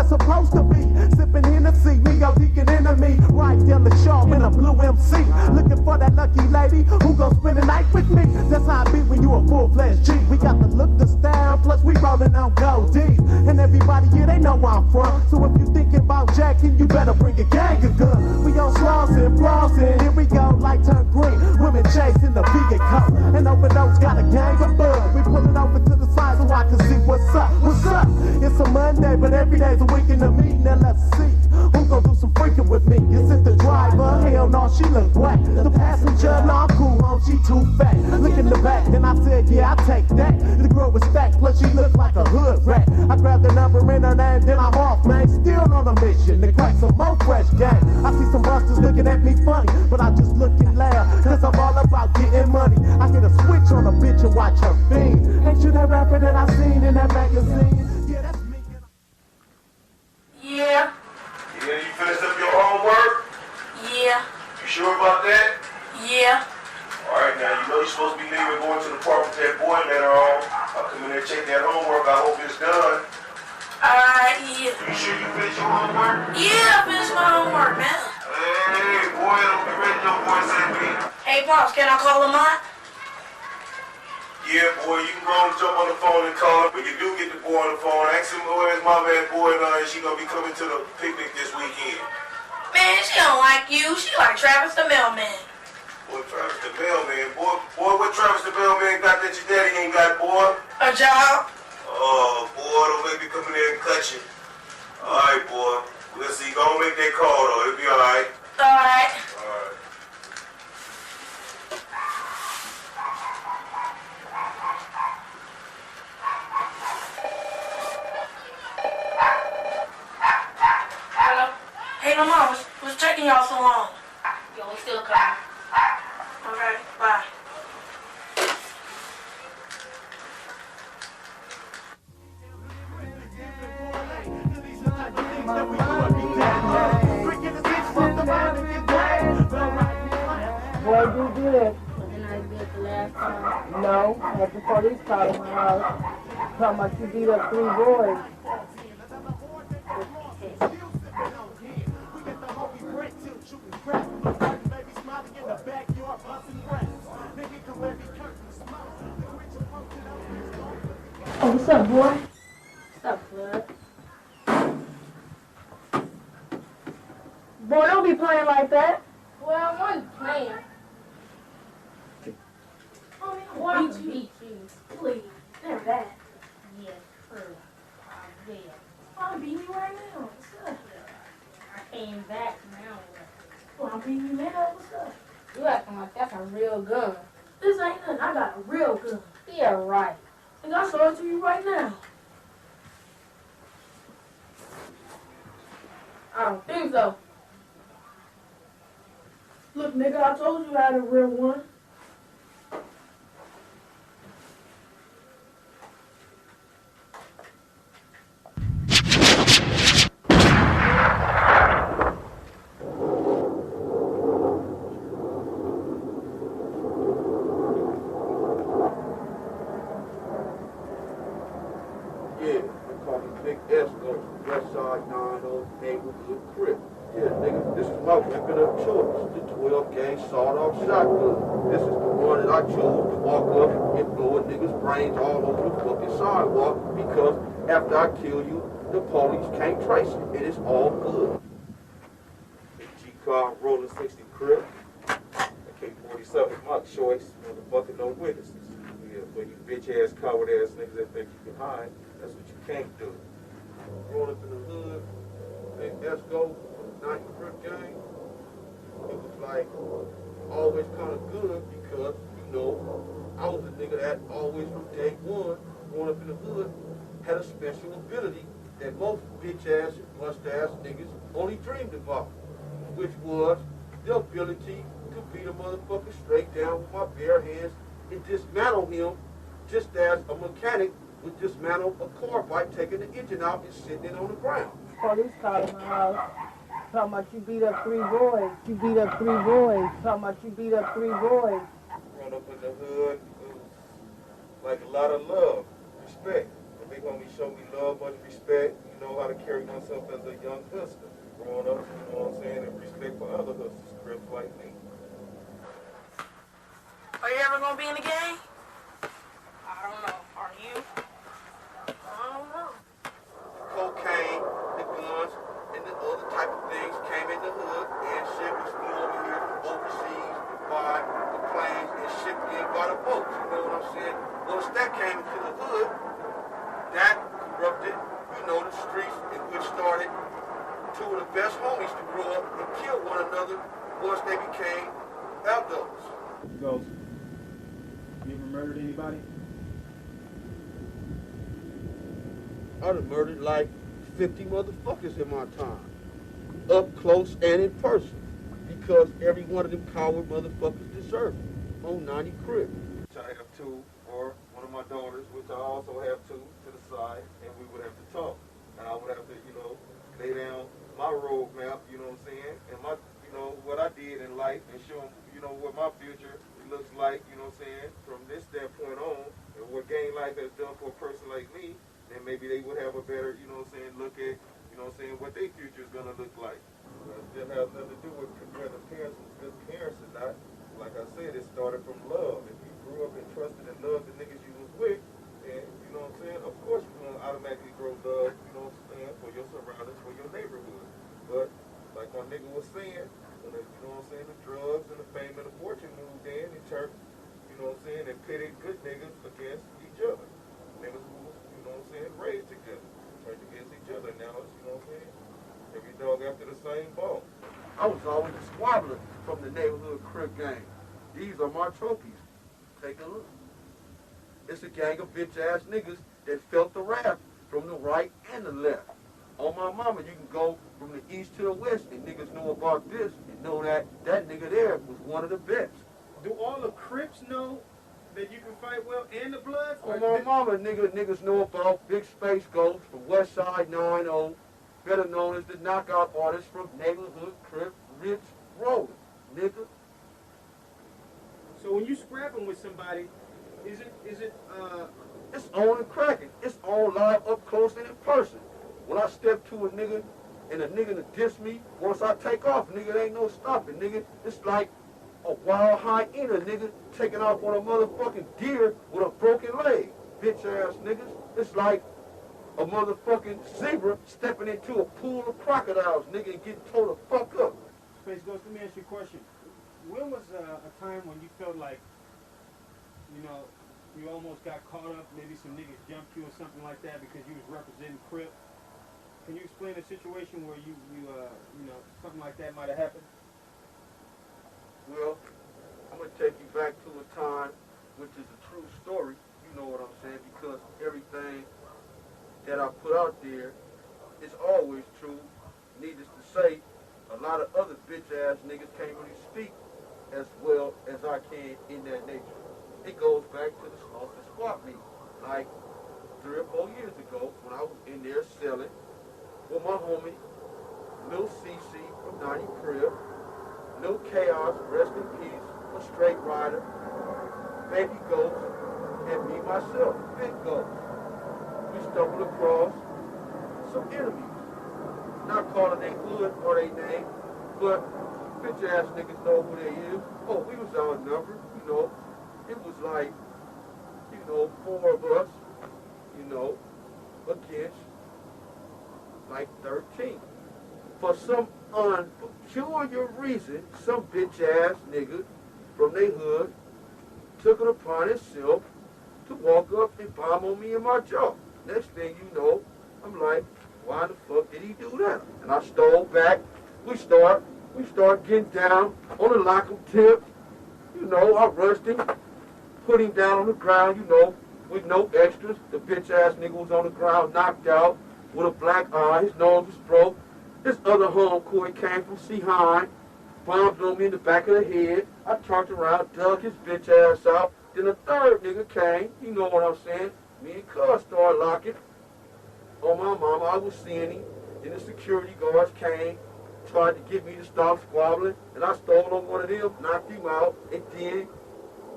it's supposed to be. Sipping Hennessy, me your deacon enemy. Right down the sharp in a blue MC. Looking for that lucky lady who gon' spend the night with me. That's how I be when you a full-fledged G. We got the look, the style, plus we rollin' on gold D. And everybody, yeah, they know where I'm from. So if you thinking about jacking, you better bring a gang of guns. We on slossin', flossin', here we go, light turn green. Women chasing the vegan coat. And overdose got a gang of bug. We pullin' over to the side so I can see what's up. What's up? It's a Monday, but every day's a weekend to me. Now let's see who gon' do some freaking with me. Is it the driver? Hell no, she look whack. The passenger, no, I'm cool, home, she too fat. Look in the back, then I said, yeah, I take that. The girl was stacked, plus she looked like a hood rat. I grabbed the number in her name, then I'm off, man. Still on a mission to crack some more fresh game. I see some busters looking at me funny, but I just look and laugh, cause I'm all about getting money. I hit a switch on a bitch and watch her fiend. Ain't you that rapper that I seen in that magazine? Yeah, that's me. Yeah. Yeah, you finished up your homework? Yeah. You sure about that? Yeah. Alright, now you know you're supposed to be leaving, going to the park with that boy later on. I'll come in there and check that homework. I hope it's done. Alright, yeah. You sure you finished your homework? Yeah, I finished my homework, man. Hey, boy, don't be ready, no boy, said me. Hey, Pops, can I call him out? Yeah, boy, you can go and jump on the phone and call him. When you do get the boy on the phone, ask him where's my man boy and she gonna be coming to the picnic this weekend. Man, she don't like you. She like Travis the mailman. Boy, Travis the mailman, boy, what Travis the mailman got that your daddy ain't got, boy? A job. Oh, boy, don't make me come in there and cut you. Alright, boy. We'll see. Go and make that call, though. It'll be alright. Alright. Alright. Hello? Hey, no, Mom, what's taking y'all so long? Yo, we still coming. Okay, bye. Boy, you good. Wasn't I good the last time? No, had the police called in my house. Talking about you beat up 3 boys. Oh, what's up, boy? What's up, bud? Boy, don't be playing like that. Well, I wasn't playing. I beat you. Please. Never that. Yes, true. I did. I'm beating you right now. What's up? I came back now. Well, I'm beating you now. What's up? You acting like that's a real gun. This ain't nothing. I got a real gun. Yeah, right. And I show it to you right now. I don't think so. Look, nigga, I told you I had a real one. Yeah, they call me Big Esco, West Side 90 neighborhood crib. Yeah, nigga, this is my weapon of choice, the 12 gauge sawed-off shotgun. This is the one that I chose to walk up and blow a nigga's brains all over the fucking sidewalk because after I kill you, the police can't trace it, and it's all good. Big G-car, rolling 60 crib. AK-47 is my choice, motherfucking no witnesses. Yeah, for you bitch-ass, coward-ass niggas that think you can hide, that's what you can't do. Growing up in the hood, and Esco, 90 Crip gang, it was like always kind of good because, you know, I was a nigga that always from day one, growing up in the hood, had a special ability that most bitch-ass and bust-ass niggas only dreamed about, which was the ability to beat a motherfucker straight down with my bare hands and dismantle him just as a mechanic would dismantle a car by taking the engine out and sitting it on the ground. Police called in my house. Talking about you beat up 3 boys. You beat up 3 boys. Talking about you beat up 3 boys. Growing up in the hood, it was like a lot of love, respect. I big homie showed me love, much respect, you know, how to carry myself as a young hustler. Growing up, you know what I'm saying, and respect for other hustlers, Crips like me. Are you ever gonna be in the game? I don't know. Are you? I don't know. Cocaine, the guns, and the other type of things came in the hood, and shit was flew over here from overseas by the planes and shipped in by the boats. You know what I'm saying? Once that came into the hood, that corrupted, you know, the streets, in which started two of the best homies to grow up and kill one another once they became adults. Ghost, you ever murdered anybody? I done murdered like 50 motherfuckers in my time. Up close and in person. Because every one of them coward motherfuckers deserve it. On 90 crib. I have two, or one of my daughters, which I also have two to the side, and we would have to talk. And I would have to, you know, lay down my roadmap, you know what I'm saying, and my, you know, what I did in life, and show them, you know, what my future looks like, you know what I'm saying, from this standpoint on, and what gang life has done for a person like me, then maybe they would have a better, you know what I'm saying, look at, you know what I'm saying, what their future is going to look like. It has nothing to do with whether parents was good parents or not. Like I said, it started from love. If you grew up and trusted and loved the niggas you was with, then, you know what I'm saying, of course you're going to automatically grow love, you know what I'm saying, for your surroundings, for your neighborhood. But, like my nigga was saying, when the, you know what I'm saying, the drugs and the fame and the fortune moved in, it turned, you know what I'm saying, and pitted good niggas against each other. Niggas who was, you know what I'm saying, raised together, turned against each other. Now it's, you know what I'm saying, every dog after the same bone. I was always a squabbler from the neighborhood crib gang. These are my trophies. Take a look. It's a gang of bitch-ass niggas that felt the wrath from the right and the left. On my mama, you can go from the east to the west, and niggas know about this and know that that nigga there was one of the best. Do all the Crips know that you can fight well and the Bloods? On my mama, niggas know about Big Space Ghost from West Side 9-0, better known as the knockout artist from neighborhood Crip Rich Rollin', nigga. So when you scrapping with somebody, is it it's on and cracking. It's all live up close and in person. When I step to a nigga and a nigga to diss me, once I take off, nigga, there ain't no stopping, nigga. It's like a wild hyena, nigga, taking off on a motherfucking deer with a broken leg. Bitch ass niggas. It's like a motherfucking zebra stepping into a pool of crocodiles, nigga, and getting told to fuck up. Space Ghost, let me ask you a question. When was a time when you felt like, you know, you almost got caught up, maybe some niggas jumped you or something like that because you was representing Crip? Can you explain a situation where you know, something like that might have happened? Well, I'm going to take you back to a time which is a true story, you know what I'm saying, because everything that I put out there is always true. Needless to say, a lot of other bitch-ass niggas can't really speak as well as I can in that nature. It goes back to the Slaughter Squad meeting, like 3 or 4 years ago when I was in there selling with my homie, Lil CC from 90 Crib, Lil Chaos, rest in peace, a straight rider, Baby Ghost, and me myself, Big Ghost. We stumbled across some enemies. Not calling their hood or their name, but bitch ass niggas know who they is. Oh, we was outnumbered, you know. It was like, you know, 4 of us, you know, against like 13. For some unpeculiar reason, some bitch ass nigga from their hood took it upon himself to walk up and bomb on me in my jaw. Next thing you know, I'm like, why the fuck did he do that? And I stole back. We start getting down on the lock 'em tip. You know, I rushed him, put him down on the ground, you know, with no extras. The bitch ass nigga was on the ground, knocked out, with a black eye. His nose was broke. This other homeboy came from Seahine, bombed on me in the back of the head. I turned around, dug his bitch ass out. Then a third nigga came, you know what I'm saying? Me and Cuz started locking. On my mama, I was seeing him. Then the security guards came, tried to get me to stop squabbling, and I stole on one of them, knocked him out, and then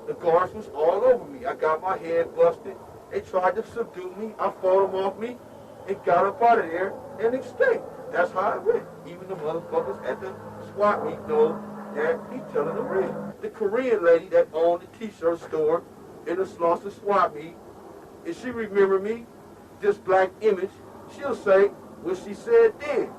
the guards was all over me. I got my head busted, They tried to subdue me. I fought them off me and got up out of there and escaped. That's how it went. Even the motherfuckers at the swap meet know that he's telling the real. The Korean lady that owned the t-shirt store in the Slauson swap meet, if she remember me, this black image, she'll say what she said then.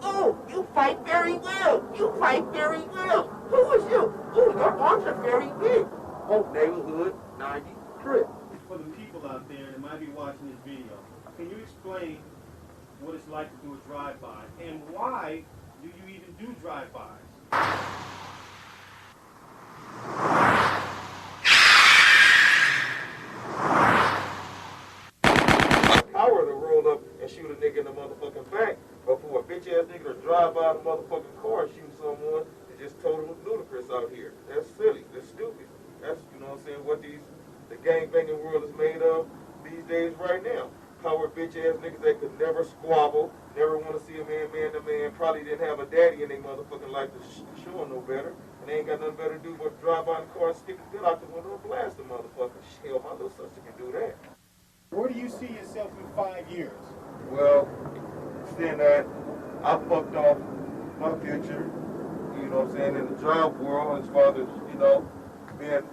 Oh, you fight very well. You fight very well. Who is you? Oh, your arms are very big. Oh, neighborhood 90 Crip. For the people out there that might be watching this video, can you explain what it's like to do a drive-by, and why do you even do drive-bys? Power to roll up and shoot a nigga in the motherfucking back, but for a bitch-ass nigga to drive by the motherfucking car and shoot someone is just totally ludicrous out here. That's silly. That's stupid. That's, you know what I'm saying, what the gang-banging world is made of these days right now. Power bitch-ass niggas that could never squabble, never want to see a man to man, probably didn't have a daddy in their motherfucking life to show them no better, and they ain't got nothing better to do but drive by in the car and stick a gun out the window and blast the motherfucker. Hell, my little sister can do that. Where do you see yourself in 5 years? Well, seeing that I fucked off my future, you know what I'm saying, in the job world as far as, you know, being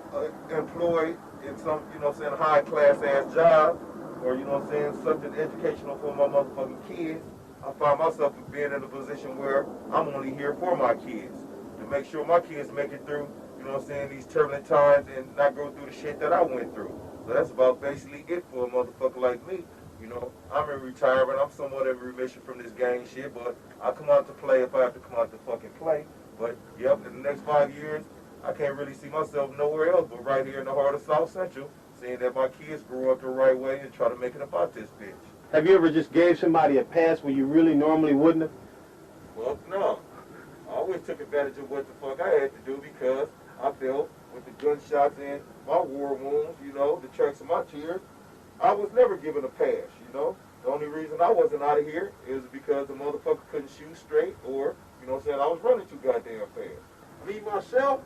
employed in some, you know what I'm saying, high-class ass job, or, you know what I'm saying, something educational for my motherfucking kids. I find myself being in a position where I'm only here for my kids, to make sure my kids make it through, you know what I'm saying, these turbulent times and not go through the shit that I went through. So that's about basically it for a motherfucker like me. You know, I'm in retirement. I'm somewhat in remission from this gang shit, but I come out to play if I have to come out to fucking play. But, yep, in the next 5 years, I can't really see myself nowhere else but right here in the heart of South Central, seeing that my kids grow up the right way and try to make it about this bitch. Have you ever just gave somebody a pass when you really normally wouldn't have? Well, no. I always took advantage of what the fuck I had to do because I felt with the gunshots and my war wounds, you know, the tracks of my tears, I was never given a pass, you know. The only reason I wasn't out of here is because the motherfucker couldn't shoot straight or, you know what I'm saying, I was running too goddamn fast. Me, myself,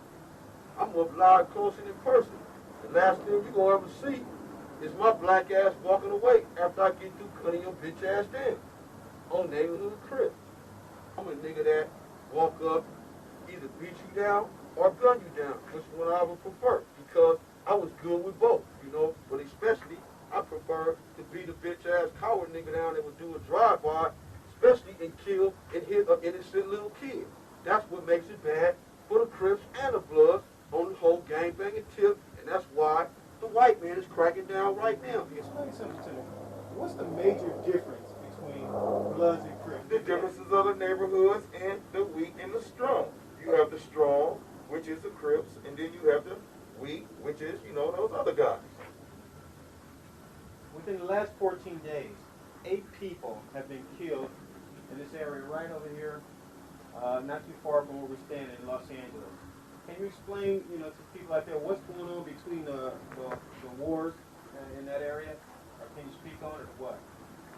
I'm up live close and in person. The last thing you gonna ever see is my black ass walking away after I get through cutting your bitch ass down on neighborhood crib. I'm a nigga that walk up, either beat you down or gun you down, which one I would prefer, because I was good with both, you know, but especially I prefer to beat a bitch ass coward nigga down that would do a drive-by, especially and kill and hit an innocent little kid. That's what makes it bad for the Crips and the Bloods on the whole gang-banging tip, and that's why the white man is cracking down right now. Explain something to me. What's the major difference between Bloods and Crips? The differences of the neighborhoods and the weak and the strong. You have the strong, which is the Crips, and then you have the weak, which is, you know, those other guys. Within the last 14 days, 8 people have been killed in this area right over here, not too far from where we're standing in Los Angeles. Can you explain, you know, to people out there what's going on between the wars in that area? Or can you speak on it or what?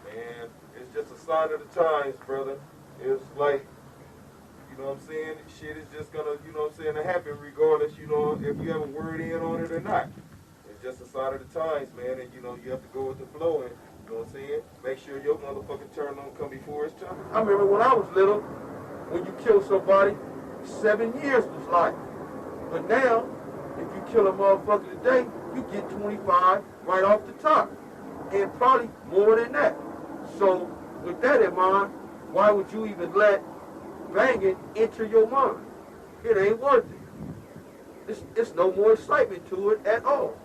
Man, it's just a sign of the times, brother. It's like, you know what I'm saying, shit is just gonna, you know what I'm saying, to happen regardless, you know, if you have a word in on it or not. It's just a sign of the times, man, and, you know, you have to go with the flow and, you know what I'm saying, make sure your motherfucking turn don't come before it's time. I remember when I was little, when you kill somebody, 7 years was life. But now, if you kill a motherfucker today, you get 25 right off the top. And probably more than that. So, with that in mind, why would you even let banging enter your mind? It ain't worth it. It's no more excitement to it at all.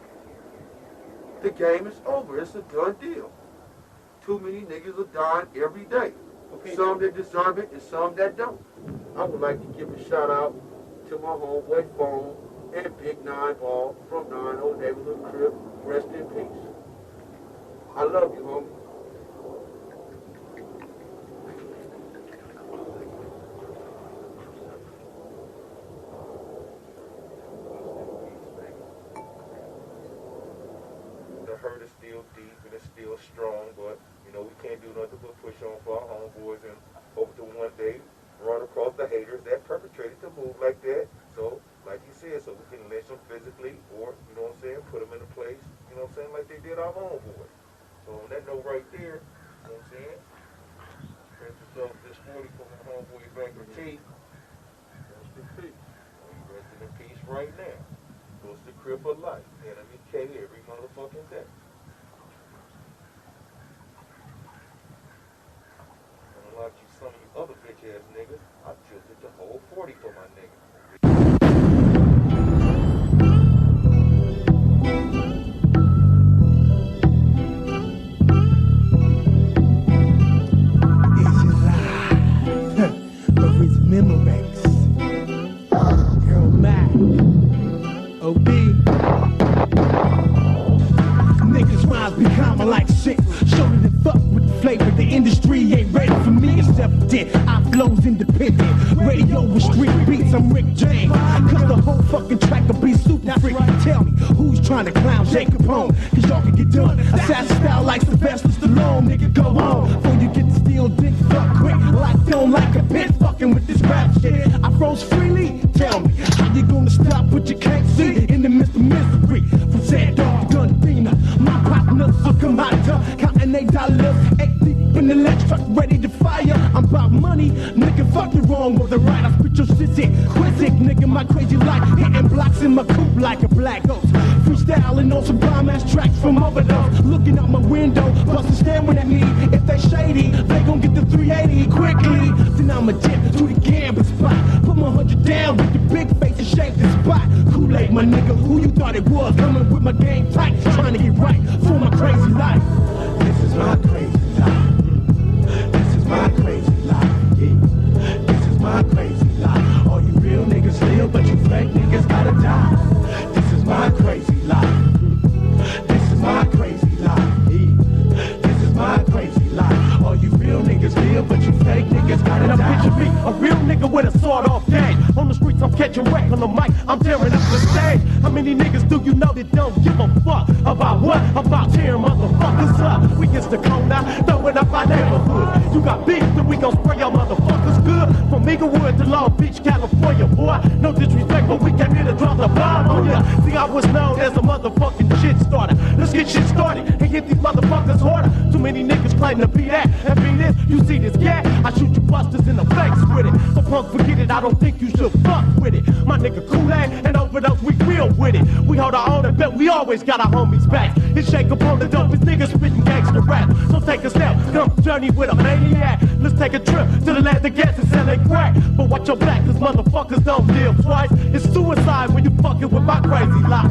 The game is over. It's a done deal. Too many niggas are dying every day. Okay. Some that deserve it and some that don't. I would like to give a shout out to my homeboy Phone and Big 9 Ball from 90 Neighborhood Crib. Rest in peace. I love you, homie. The hurt is still deep and it's still strong, but, you know, we can't do nothing but push on for our homeboys and hope to one day run across the haters that perpetrated the move like that. So, like you said, so we can lynch them physically or, you know what I'm saying, put them in a place, you know what I'm saying, like they did our homeboys. So on that note right there, you know what I'm saying, Princess of this 40 from my homeboy back in T. Rest in peace. Resting in peace right now. Goes to crib of life. Enemy K every motherfucking day. Unlike you some of you other bitch ass niggas, I tilted the whole 40 for my nigga. Memories. Girl Mac. OB. Niggas rhymes be common like shit. Show that it fuck with the flavor. The industry ain't ready for me except that I flows independent. Radio with street beats, I'm Rick James. Cause the whole fucking track will be super freak. Tell me, who's trying to clown Jacob home? Cause y'all can get done. Assassin style like Sylvester Stallone. Nigga, go on. Before you get to steal dick, fuck quick. Like don't like a bitch fucking with this rap shit. I froze freely. Tell me, how you gonna stop what you can't see in the midst of misery? From Sad Dog to Gunfina, my partners suckin' my tongue, counting $8, 8 deep in the ledge truck, ready to fire. I'm about money, nigga, fuck the wrong or the right. I spit your shit sick, quizzic, nigga, my crazy life, hitting blocks in my coupe like a black ghost. Freestyling on some bomb ass tracks from overdose. Looking out my window, bustin' staring at me. If they shady, they gon' get the 380 quickly. Then I'ma dip to the gambling spot, put my 100 down with the big face and shake the spot. Kool-Aid, my nigga, who you thought it was? Coming with my game tight, trying to get right for my crazy life. This is my crazy life. This is my crazy life. Yeah. This is my crazy life. All you real niggas live, but you fake niggas gotta die. This is my crazy life. This is my crazy life. Yeah. This is my crazy life. All you real niggas live, but you fake niggas gotta die. Now picture me, a real nigga with a sawed-off gang. On the streets, I'm catching wreck. On the mic, I'm tearing up the stage. How many niggas do you know that don't give a fuck about what? About tearing motherfuckers up. We get the corner, throwing up our neighborhood. You got beef, then we gon' spray your motherfuckers good. From Inglewood to Long Beach, California, boy. No disrespect, but we came here to drop the bomb on ya. See, I was known as a motherfucking shit starter. Let's get shit started and hit these motherfuckers harder. Too many niggas claim to be that and be this. You see this cat? I shoot you busters in the face with it. So punk, forget it, I don't think you should fuck with it. My nigga Kool-Aid and Overdose, we real with it. We hold our own and bet we always got our homies back. It's shake up on the dopest niggas spitting gangster rap. So take a step, come journey with a maniac. Let's take a trip to the land of gas and selling crack. But watch your back, cause motherfuckers don't live twice. It's suicide when you fucking with my crazy life.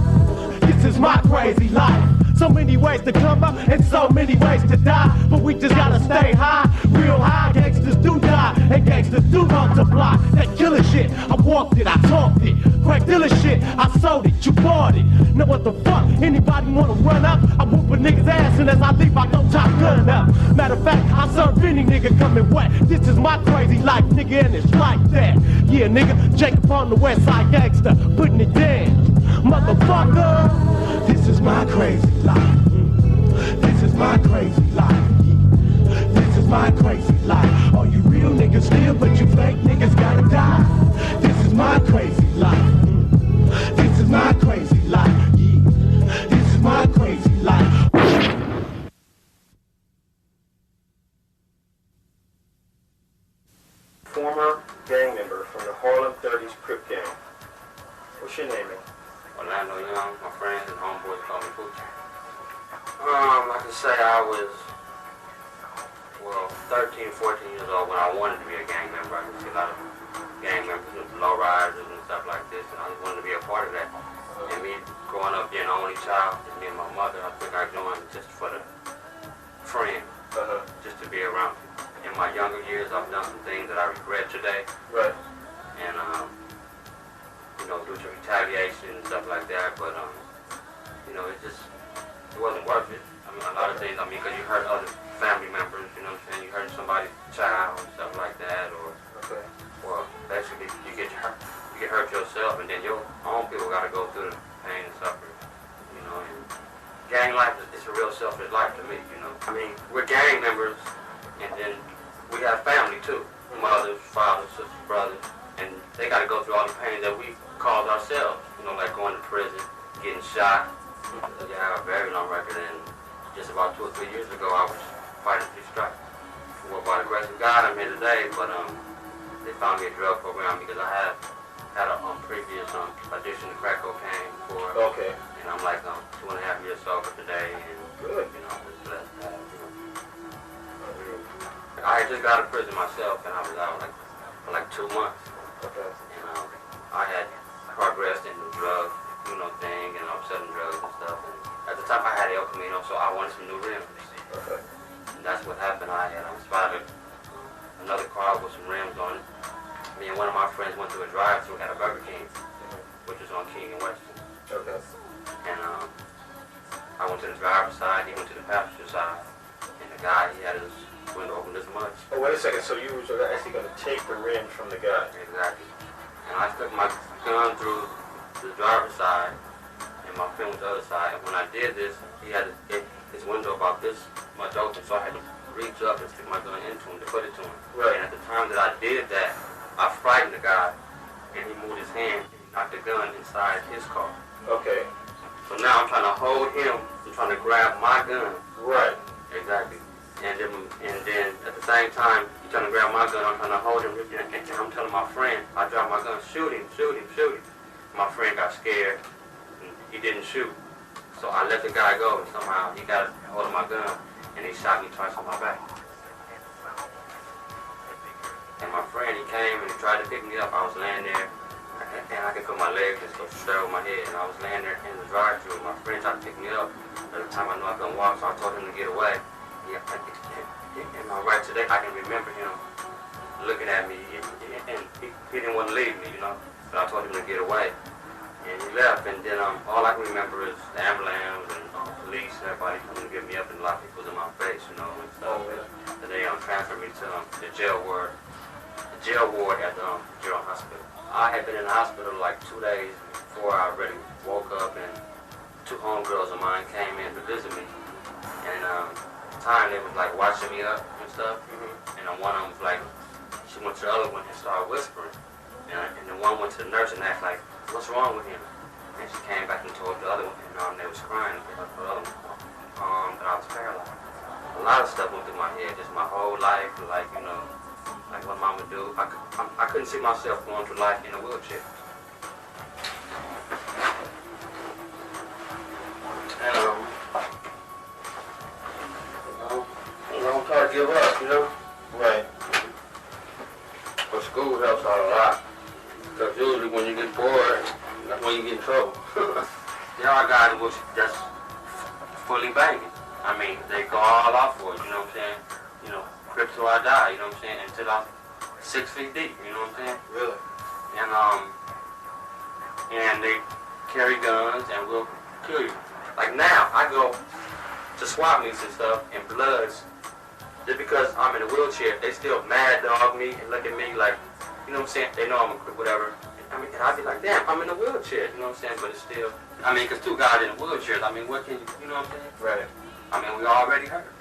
This is my crazy life. So many ways to come up and so many ways to die. But we just gotta stay high, real high. Gangsters do die and gangsters do multiply. That killer shit, I walked it, I talked it. Crack dealer shit, I sold it, you bought it. Now what the fuck, anybody wanna run up? I whoop a nigga's ass and as I leave I go top gun up. Matter of fact, I serve any nigga coming wet. This is my crazy life, nigga, and it's like that. Yeah, nigga, Jacob on the west side gangster, putting it down. Motherfucker, this is my crazy life. This is my crazy life. This is my crazy life. All you real niggas live, but you fake niggas gotta die. This is my crazy life. This is my crazy life. This is my crazy life. Former gang member from the Harlem 30s Crip gang. What's your name, man? Orlando Young, my friends and homeboys call me Poochie. I can say I was, 13, 14 years old when I wanted to be a gang member. I could see a lot of gang members with low riders and stuff like this, and I just wanted to be a part of that. And me growing up being the only child, and me and my mother, I think I joined just for the friend, just to be around people. In my younger years, I've done some things that I regret today. Right. And, due to retaliation and stuff like that, but, it wasn't worth it. I mean, a lot of things, because you hurt other family members, you know what I'm saying? You hurt somebody's child and stuff like that, or basically you get hurt yourself, and then your own people got to go through the pain and suffering, and gang life is a real selfish life to me, I mean, we're gang members, and then we have family too, mothers, fathers, sisters. shot. Yeah, I have a very long record, and just about 2 or 3 years ago, I was fighting 3 strikes. Well, by the grace of God, I'm here today, but they found me a drug program because I have had a previous addiction to crack cocaine before. Okay. And I'm like 2.5 years sober today, and good. You know, I'm just blessed to have, I had just got out of prison myself, and I was out for like 2 months. Okay. And I had progressed in the drug, thing, and I was selling drugs and stuff. And at the time, I had El Camino, so I wanted some new rims. Okay. And that's what happened. I had spotted another car with some rims on it. Me and one of my friends went to a drive-thru at a Burger King, which is on King and Western. Okay. And I went to the driver's side, he went to the passenger side, and the guy, he had his window open this much. Oh, wait a second. So you were actually going to take the rims from the guy? Exactly. And I took my gun through the driver's side, and my friend was the other side. And when I did this, he had his window about this much open, so I had to reach up and stick my gun into him to put it to him. Right. And at the time that I did that, I frightened the guy, and he moved his hand and knocked the gun inside his car. Okay. So now I'm trying to hold him, I'm trying to grab my gun. Right. Exactly. And then at the same time, he's trying to grab my gun, I'm trying to hold him, and I'm telling my friend, I dropped my gun, shoot him, shoot him, shoot him. My friend got scared, and he didn't shoot. So I let the guy go, and somehow he got hold of my gun, and he shot me twice on my back. And my friend, he came and he tried to pick me up. I was laying there, and I could feel my legs just go straight over my head. And I was laying there in the drive-thru, and my friend tried to pick me up. At the time I knew I couldn't walk, so I told him to get away. And right today, I can remember him looking at me, and he didn't want to leave me, So I told him to get away. And he left, and then all I can remember is the ambulance and police and everybody coming to get me up, and a lot of people was in my face, and stuff. And they transferred me to the jail ward at the General Hospital. I had been in the hospital like 2 days before I already woke up, and 2 homegirls of mine came in to visit me. And time they was like watching me up and stuff. And then one of them was like, she went to the other one and started whispering. And then one went to the nurse and asked like, what's wrong with him? And she came back and told the other one, and they was crying. They told the other one that I was paralyzed. A lot of stuff went through my head, just my whole life, like what mama do. I couldn't see myself going through life in a wheelchair. And I'm trying to give up, Right. But school helps out a lot. Because usually when you get bored, that's when you get in trouble. There are guys that's fully banging. I mean, they go all out for it, you know what I'm saying? Crip till I die, you know what I'm saying? Until I'm 6 feet deep, you know what I'm saying? Really? And they carry guns and will kill you. Like now, I go to swap meets and stuff, and Bloods, just because I'm in a wheelchair, they still mad dog me and look at me like, you know what I'm saying? They know I'm a crip, whatever. I mean, and I'd be like, damn, I'm in a wheelchair, you know what I'm saying? But it's still, because 2 guys in wheelchairs, what can you know what I'm saying? Right. We already hurt.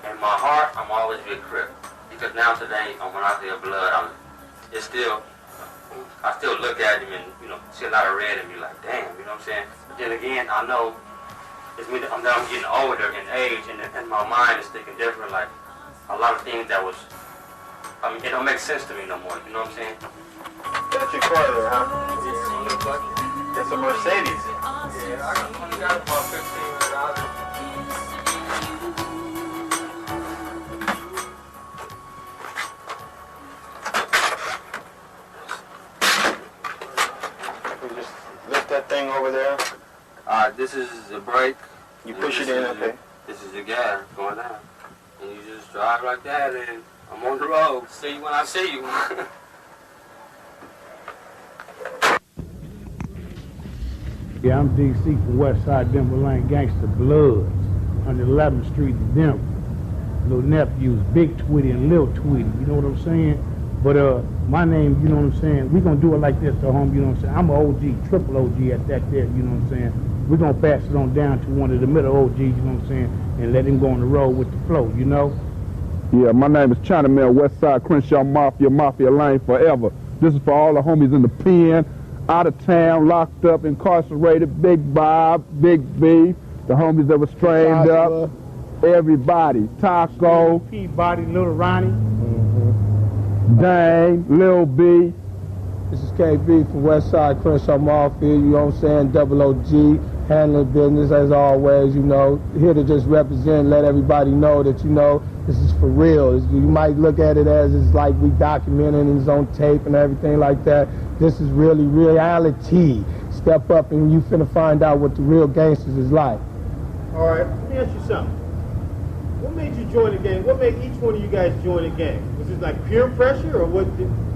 In my heart, I'm always a big crip. Because now today, when I feel blood, I still look at him and, see a lot of red and be like, damn, you know what I'm saying? But then again, I know I'm getting older in age, and my mind is thinking different. Like, a lot of things that was, it don't make sense to me no more, you know what I'm saying? That's your car there, huh? It's a Mercedes. Yeah, I only got about 15 that thing over there. This is the brake. You push it in, okay. This is the gas going down. And you just drive like that, and I'm on the road. See you when I see you. Yeah, I'm DC from Westside Denver Lane Gangster Bloods on the 11th Street in Denver. Little nephews, Big Twitty and Lil Twitty, you know what I'm saying? But my name, you know what I'm saying? We gonna do it like this, homie, you know what I'm saying? I'm an OG, triple OG at that there, you know what I'm saying? we're gonna pass it on down to one of the middle OGs, you know what I'm saying, and let him go on the road with the flow, you know? Yeah, my name is Chinaman, Westside Crenshaw Mafia Lane forever. This is for all the homies in the pen, out of town, locked up, incarcerated, Big Bob, Big B, the homies that were strained up, everybody, Taco, Peabody, Little Ronnie, Dang, Lil B. This is KB from Westside Crenshaw Mafia, you know what I'm saying, double OG, handling business as always, you know, here to just represent, let everybody know that, you know, this is for real. You might look at it as it's like we documenting, it's on tape and everything like that. This is really reality. Step up and you finna find out what the real gangsters is like. All right, let me ask you something. What made you join the gang? What made each one of you guys join the gang? Was it like peer pressure or what?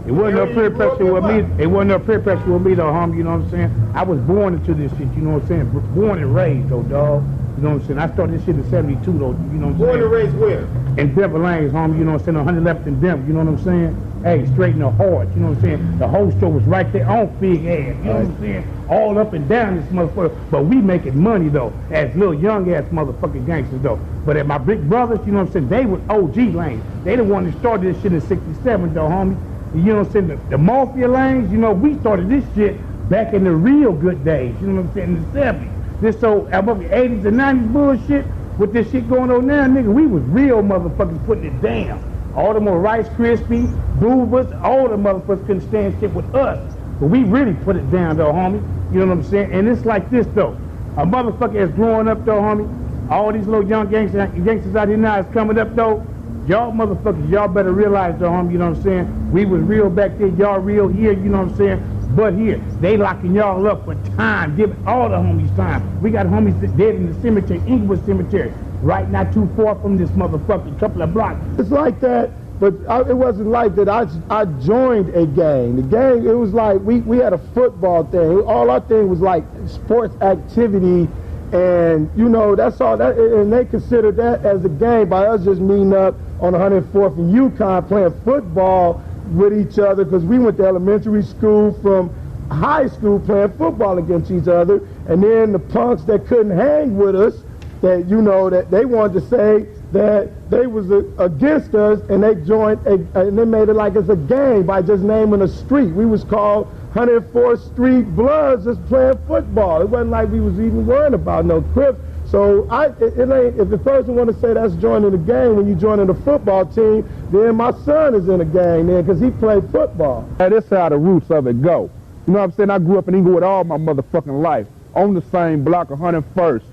It wasn't no peer pressure with me. It wasn't no peer pressure with me though, homie, you know what I'm saying? I was born into this shit, you know what I'm saying? Born and raised though, dog. You know what I'm saying? I started this shit in 72 though, you know what I'm saying? Born and raised where? In Denver Lanes, homie, you know what I'm saying? 111th in Denver, you know what I'm saying? Hey, straight in the heart, you know what I'm saying? The whole show was right there on Big Ass, you know what I'm saying? All up and down this motherfucker. But we making money though, as little young ass motherfucking gangsters though. But at my big brothers, you know what I'm saying? They was OG lanes. They the one that started this shit in 67 though, homie. You know what I'm saying? The Mafia lanes, you know, we started this shit back in the real good days, you know what I'm saying? In the 70s. This so above the 80s and 90s bullshit, with this shit going on now, nigga, we was real motherfuckers putting it down. All them more Rice Krispies, Boobas, all the motherfuckers couldn't stand shit with us. But we really put it down though, homie. You know what I'm saying? And it's like this though. A motherfucker is growing up though, homie. All these little young gangsters out here now is coming up though. Y'all motherfuckers, y'all better realize though, homie, you know what I'm saying? We was real back there, y'all real here, you know what I'm saying? But here, they locking y'all up for time, giving all the homies time. We got homies dead in the cemetery, Inglewood Cemetery, right not too far from this motherfucking couple of blocks. It's like that, but it wasn't like that. I joined a gang. The gang, it was like we had a football thing. All our thing was like sports activity, and you know, that's all that, and they considered that as a gang by us just meeting up on 104th and Yukon playing football with each other, because we went to elementary school from high school playing football against each other, and then the punks that couldn't hang with us, that you know, that they wanted to say that they was against us, and they joined and they made it like it's a gang by just naming a street. We was called 104th Street Bloods, just playing football. It wasn't like we was even worrying about no Crips. So it ain't, if the person want to say that's joining the gang when you joining the football team, then my son is in a gang then because he played football. And this how the roots of it go. You know what I'm saying? I grew up in Inglewood all my motherfucking life, on the same block, 101st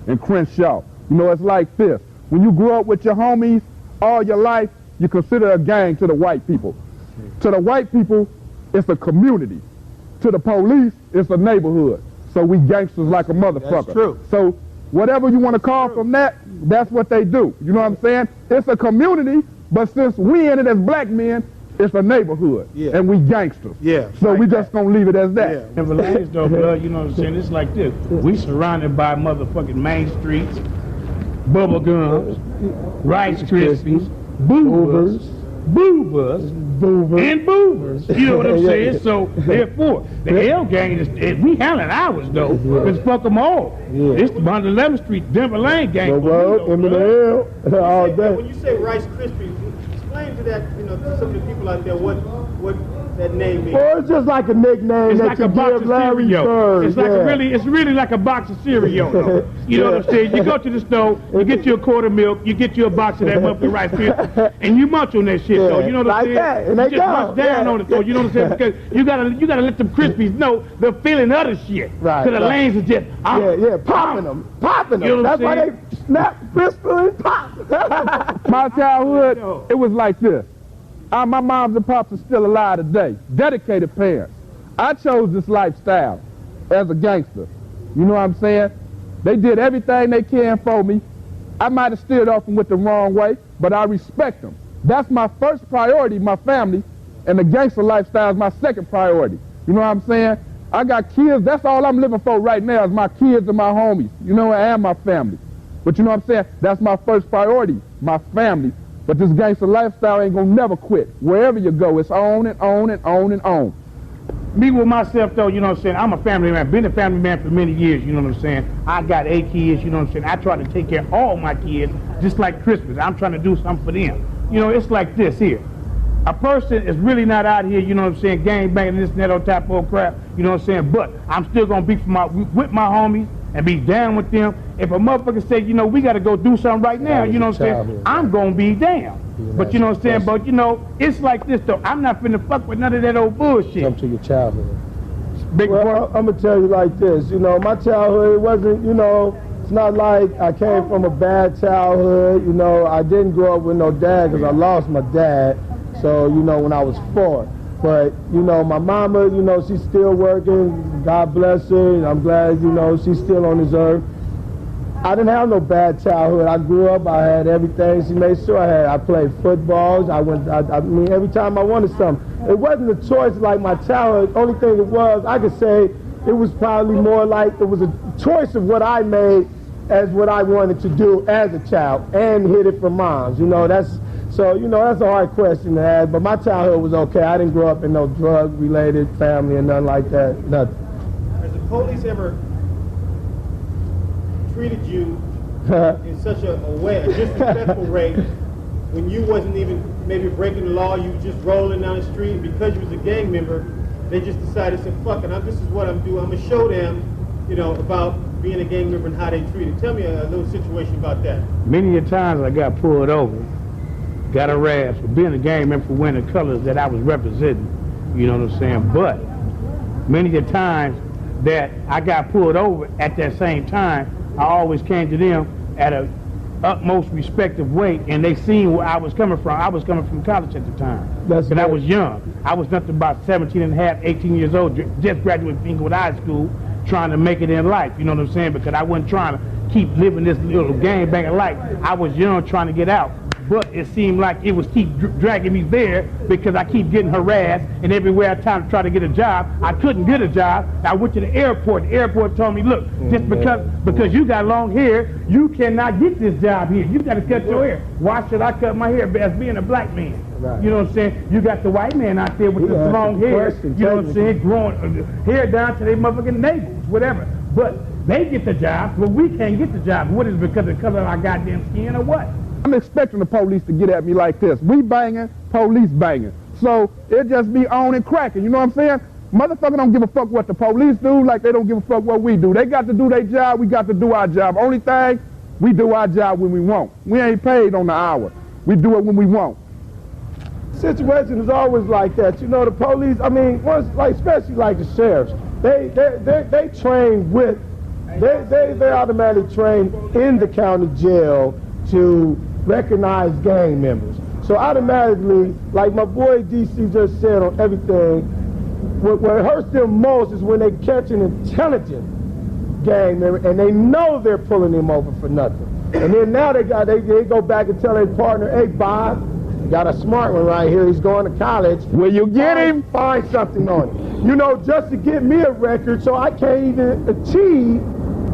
and Crenshaw. You know, it's like this. When you grew up with your homies all your life, you consider a gang to the white people. To the white people, it's a community. To the police, it's a neighborhood. So we gangsters like a motherfucker. That's true. So whatever you want to call from that, that's what they do. You know what I'm saying? It's a community, but since we in it as black men, it's a neighborhood. Yeah. And we gangsters. Yeah. So we just gonna leave it as that. Yeah. And related though, blood, you know what I'm saying? It's like this. We surrounded by motherfucking main streets, bubble gums, Rice Krispies, boobers, and boobers. You know what I'm saying? So therefore, the L gang is we handling ours though, because fuck them all. Yeah. It's the 111th Street Denver Lane gang. All day. When you say Rice Krispies, explain to that, you know, to some of the people out there what that name means. Well, it's just like a nickname it's that like you a box give of Larry cereal. Bird. It's like it's really like a box of cereal though. You know what I'm saying? You go to the store, you get you a quart of milk, you get you a box of that muffin Rice Krispies, and you munch on that shit though. You know what I'm saying? That. And you they just munch down on it though. You know what I'm saying? Because you gotta let them Krispies know the feeling of the shit. Right. Because the lanes are just popping them. You know That's what I'm why they snap, pistol, and pop. My childhood, it was like this. My moms and pops are still alive today. Dedicated parents. I chose this lifestyle as a gangster. You know what I'm saying? They did everything they can for me. I might have steered off and went the wrong way, but I respect them. That's my first priority, my family, and the gangster lifestyle is my second priority. You know what I'm saying? I got kids. That's all I'm living for right now is my kids and my homies. You know, and my family. But you know what I'm saying? That's my first priority, my family. But this gangster lifestyle ain't gonna never quit. Wherever you go, it's on and on and on and on. Me with myself though, you know what I'm saying, I'm a family man, been a family man for many years, you know what I'm saying. I got 8 kids, you know what I'm saying. I try to take care of all my kids, just like Christmas. I'm trying to do something for them. You know, it's like this here. A person is really not out here, you know what I'm saying, gang banging this and that old type of crap, you know what I'm saying, but I'm still gonna be with my homies and be down with them. If a motherfucker say, you know, we gotta go do something right now, you know what I'm saying, I'm gonna be down. But you know what I'm saying, but you know, it's like this though, I'm not finna fuck with none of that old bullshit. Come to your childhood. Well, I'm gonna tell you like this, you know, my childhood, it wasn't, you know, it's not like I came from a bad childhood, you know, I didn't grow up with no dad because I lost my dad, so, you know, when I was 4. But, you know, my mama, you know, she's still working, God bless her, and I'm glad, you know, she's still on this earth. I didn't have no bad childhood. I grew up, I had everything. She made sure I played footballs. I mean, every time I wanted something. It wasn't a choice like my childhood. Only thing it was, I could say, it was probably more like it was a choice of what I made as what I wanted to do as a child and hid it from moms. You know, so, you know, that's a hard question to ask. But my childhood was okay. I didn't grow up in no drug-related family and nothing like that. Nothing. Has the police ever treated you in such a way, a disrespectful way, when you wasn't even maybe breaking the law, you were just rolling down the street, and because you was a gang member, they just decided, said, fuck it, this is what I'm doing. I'm going to show them, you know, about being a gang member and how they treat it. Tell me a little situation about that. Many a times I got pulled over, got harassed for being a gang member for wearing the colors that I was representing, you know what I'm saying? But many a times that I got pulled over at that same time, I always came to them at a utmost respective way, and they seen where I was coming from. I was coming from college at the time, because I was young. I was nothing about 17 and a half, 18 years old, just graduated from Inglewood High School, trying to make it in life, you know what I'm saying, because I wasn't trying to keep living this little gang banging life. I was young, trying to get out. But it seemed like it was keep dragging me there because I keep getting harassed, and everywhere I try to get a job, I couldn't get a job. I went to the airport. The airport told me, look, just because you got long hair, you cannot get this job here. You got to cut your hair. Why should I cut my hair as being a black man? Right. You know what I'm saying? You got the white man out there with this long hair, you know what I'm saying, growing hair down to their motherfucking navels, whatever. But they get the job, but we can't get the job. What is it, because of the color of our goddamn skin or what? I'm expecting the police to get at me like this. We banging, police banging. So it just be on and cracking, you know what I'm saying? Motherfucker don't give a fuck what the police do, like they don't give a fuck what we do. They got to do their job, we got to do our job. Only thing, we do our job when we want. We ain't paid on the hour. We do it when we want. Situation is always like that. You know, the police, I mean, especially like the sheriffs, they train with, they automatically train in the county jail to recognize gang members. So automatically, like my boy DC just said on everything, what hurts them most is when they catch an intelligent gang member and they know they're pulling him over for nothing. And then now they go back and tell their partner, hey Bob, got a smart one right here, he's going to college. Will you get him? Find something on him. You know, just to get me a record so I can't even achieve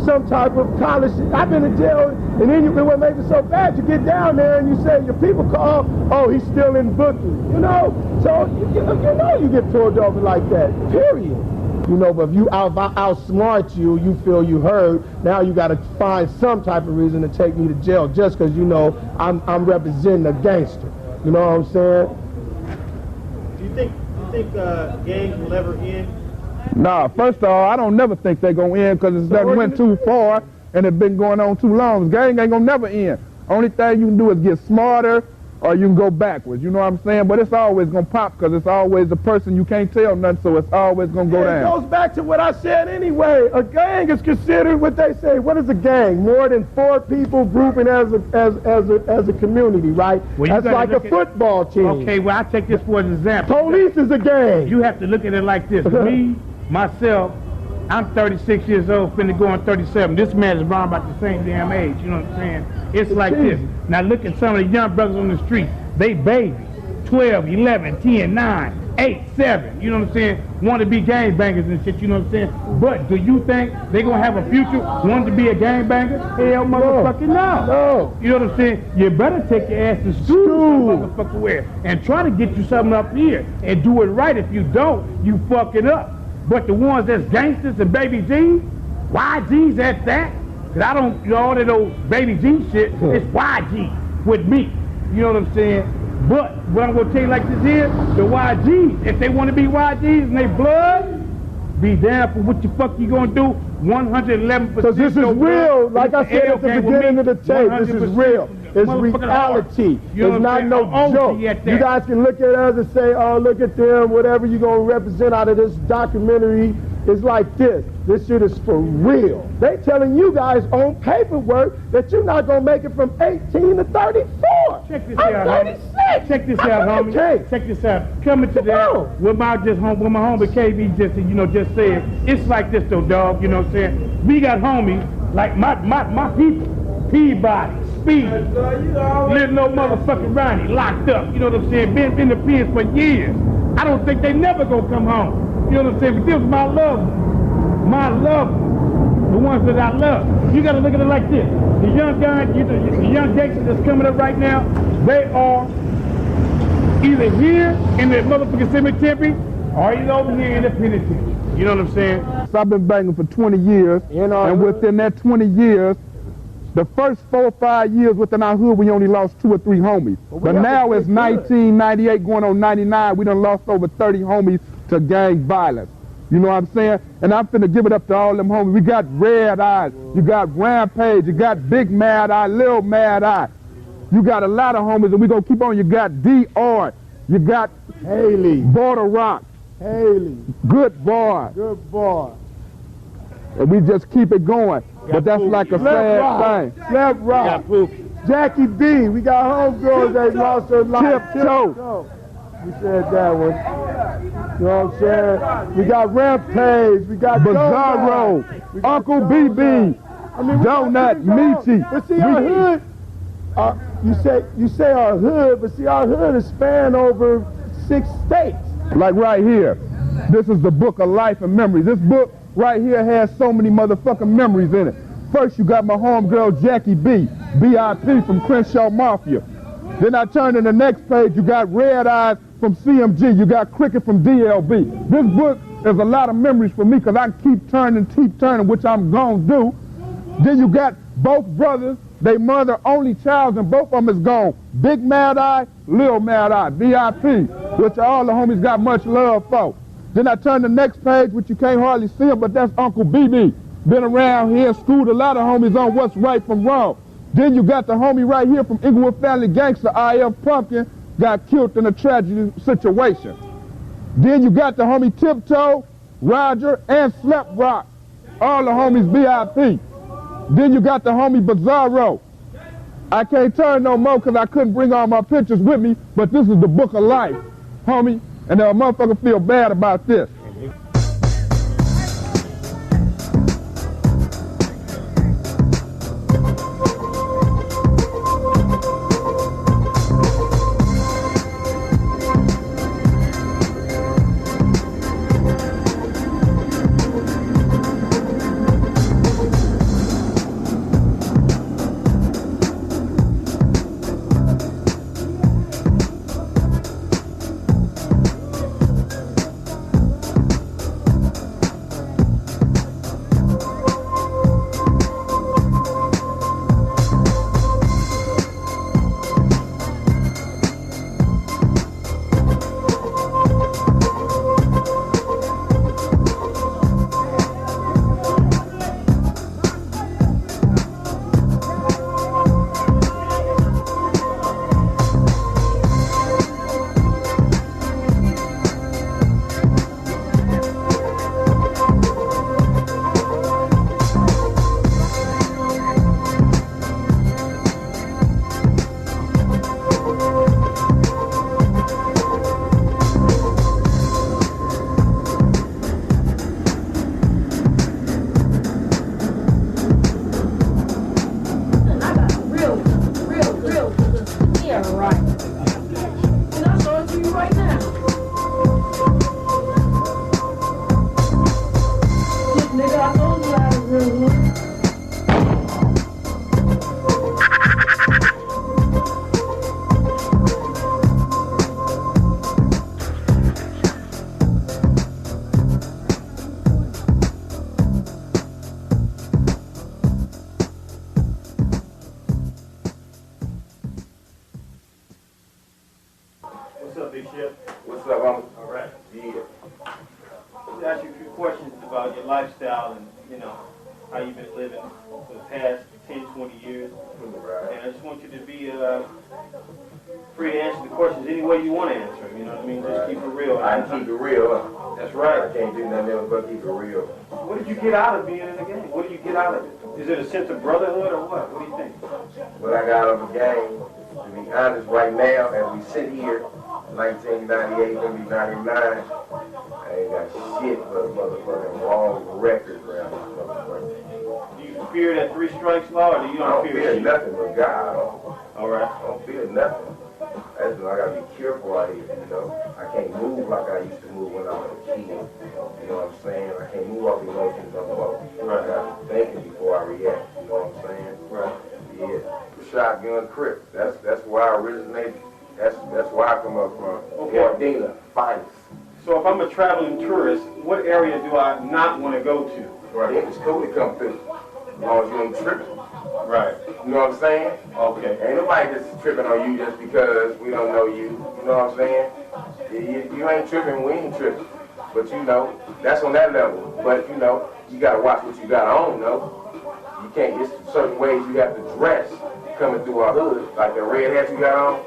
some type of college. I've been in jail, and then what makes it so bad, you get down there and you say, your people call, oh, he's still in booking, you know? So, you know you get pulled over like that, period. You know, but if you outsmart you feel you heard, now you got to find some type of reason to take me to jail just because you know I'm representing a gangster. You know what I'm saying? Do you think gangs will ever end? Nah, first of all, I don't never think they're going to end because it's done went too far and it's been going on too long. Gang ain't going to never end. Only thing you can do is get smarter or you can go backwards. You know what I'm saying? But it's always going to pop because it's always a person you can't tell nothing, so it's always going to go down. It goes back to what I said anyway. A gang is considered what they say. What is a gang? More than 4 people grouping as a community, right? Well, that's like a football team. Okay, well, I take this for an example. Police is a gang. You have to look at it like this. Me, myself, I'm 36 years old, finna go on 37. This man is around about the same damn age, you know what I'm saying? It's like this. Now look at some of the young brothers on the street. They babies, 12, 11, 10, 9. 8, 7, you know what I'm saying, want to be gangbangers and shit, you know what I'm saying? But do you think they gonna have a future wanting to be a gangbanger? Hell motherfucking no. No. You know what I'm saying? You better take your ass to school, motherfucker, where, and try to get you something up here and do it right. If you don't, you fucking up. But the ones that's gangsters and baby G's, YGs at that, cause I don't, you know, all that old baby G shit, it's YG with me. You know what I'm saying? But what I'm gonna tell you like this here, the YGs, if they want to be YGs and they blood, be down for what the fuck you gonna do. 111%. Because this is real. Like I said at the beginning of the tape, this is real. It's reality. It's not no joke. You guys can look at us and say, oh, look at them, whatever you're going to represent out of this documentary is like this. This shit is for real. They telling you guys on paperwork that you're not going to make it from 18 to 34. Check this out, homie. Check this out, homie. Check this out. Coming to that, with my homie KB just said, it's like this though, dog, you know what I'm saying? We got homies, like my people, Peabody, Speed, little old motherfucking Ronnie, locked up, you know what I'm saying? Been in the pens for years. I don't think they never gonna come home. You know what I'm saying? But this is my love, the ones that I love. You gotta look at it like this. The young guys, the young gangsters that's coming up right now, they are either here in the motherfucking cemetery or either over here in the penitentiary. You know what I'm saying? So I've been banging for 20 years, and within that 20 years, the first 4 or 5 years within our hood, we only lost 2 or 3 homies. But now it's 1998 going on 99, we done lost over 30 homies to gang violence. You know what I'm saying? And I'm finna give it up to all them homies. We got Red Eyes, you got Rampage, you got Big Mad Eye, Lil Mad Eye. You got a lot of homies, and we gonna keep on. You got D.R., you got Haley, Border Rock, Haley, Good Boy. Good Boy. And we just keep it going. But that's like a sad thing. Slap Rock. Jackie B. We got homegirls that lost their life. Tiptoe. We said that one. You know what I'm saying? We got Rampage. We got Bizarro. Uncle BB. I mean, Donut. Meaty. But see, our hood, you say our hood, but see, our hood is spanned over 6 states. Like right here. This is the book of life and memories. This book right here has so many motherfucking memories in it. First, you got my homegirl Jackie B, BIP from Crenshaw Mafia. Then I turn to the next page, you got Red Eyes from CMG, you got Cricket from DLB. This book is a lot of memories for me because I keep turning, which I'm gonna do. Then you got both brothers, they mother only child, and both of them is gone. Big Mad Eye, Lil Mad Eye, VIP, which all the homies got much love for. Then I turn the next page, which you can't hardly see him, but that's Uncle BB. Been around here, schooled a lot of homies on what's right from wrong. Then you got the homie right here from Inglewood Family Gangster, IF Pumpkin, got killed in a tragedy situation. Then you got the homie Tiptoe, Roger, and Slap Rock. All the homies VIP. Then you got the homie Bizarro. I can't turn no more because I couldn't bring all my pictures with me, but this is the book of life, homie. And a motherfucker feel bad about this. to ask you a few questions about your lifestyle and, you know, how you've been living for the past 10, 20 years. And I just want you to be free to answer the questions any way you want to answer them, you know what I mean? Just keep it real. I can keep it real. That's right. I can't do nothing else but keep it real. What did you get out of being in the game? What did you get out of it? Is it a sense of brotherhood or what? What do you think? What I got out of the game, to be honest, right now, as we sit here, 1998, gonna be 99, I ain't got shit but a motherfucking wrong record around this motherfucker. Do you fear that 3 strikes law, or do you I don't fear fear shit? nothing but God. All right. I don't fear nothing. That's why I gotta be careful out here, you know. I can't move like I used to move when I was a kid. You know what I'm saying? I can't move off emotions no more. Right. I gotta be thinking before I react. You know what I'm saying? Right. Yeah. Shotgun Crip. That's where I originated. That's where I come up from. Okay. Gardena, fights. So if I'm a traveling tourist, what area do I not want to go to? Right. It's cool to come through, as long as you ain't tripping. Right. You know what I'm saying? Okay. Ain't nobody just tripping on you just because we don't know you. You know what I'm saying? You ain't tripping, we ain't tripping. But you know, that's on that level. But you know, you gotta watch what you got on, though. You can't, it's certain ways you have to dress coming through our hood. Like the red hat you got on.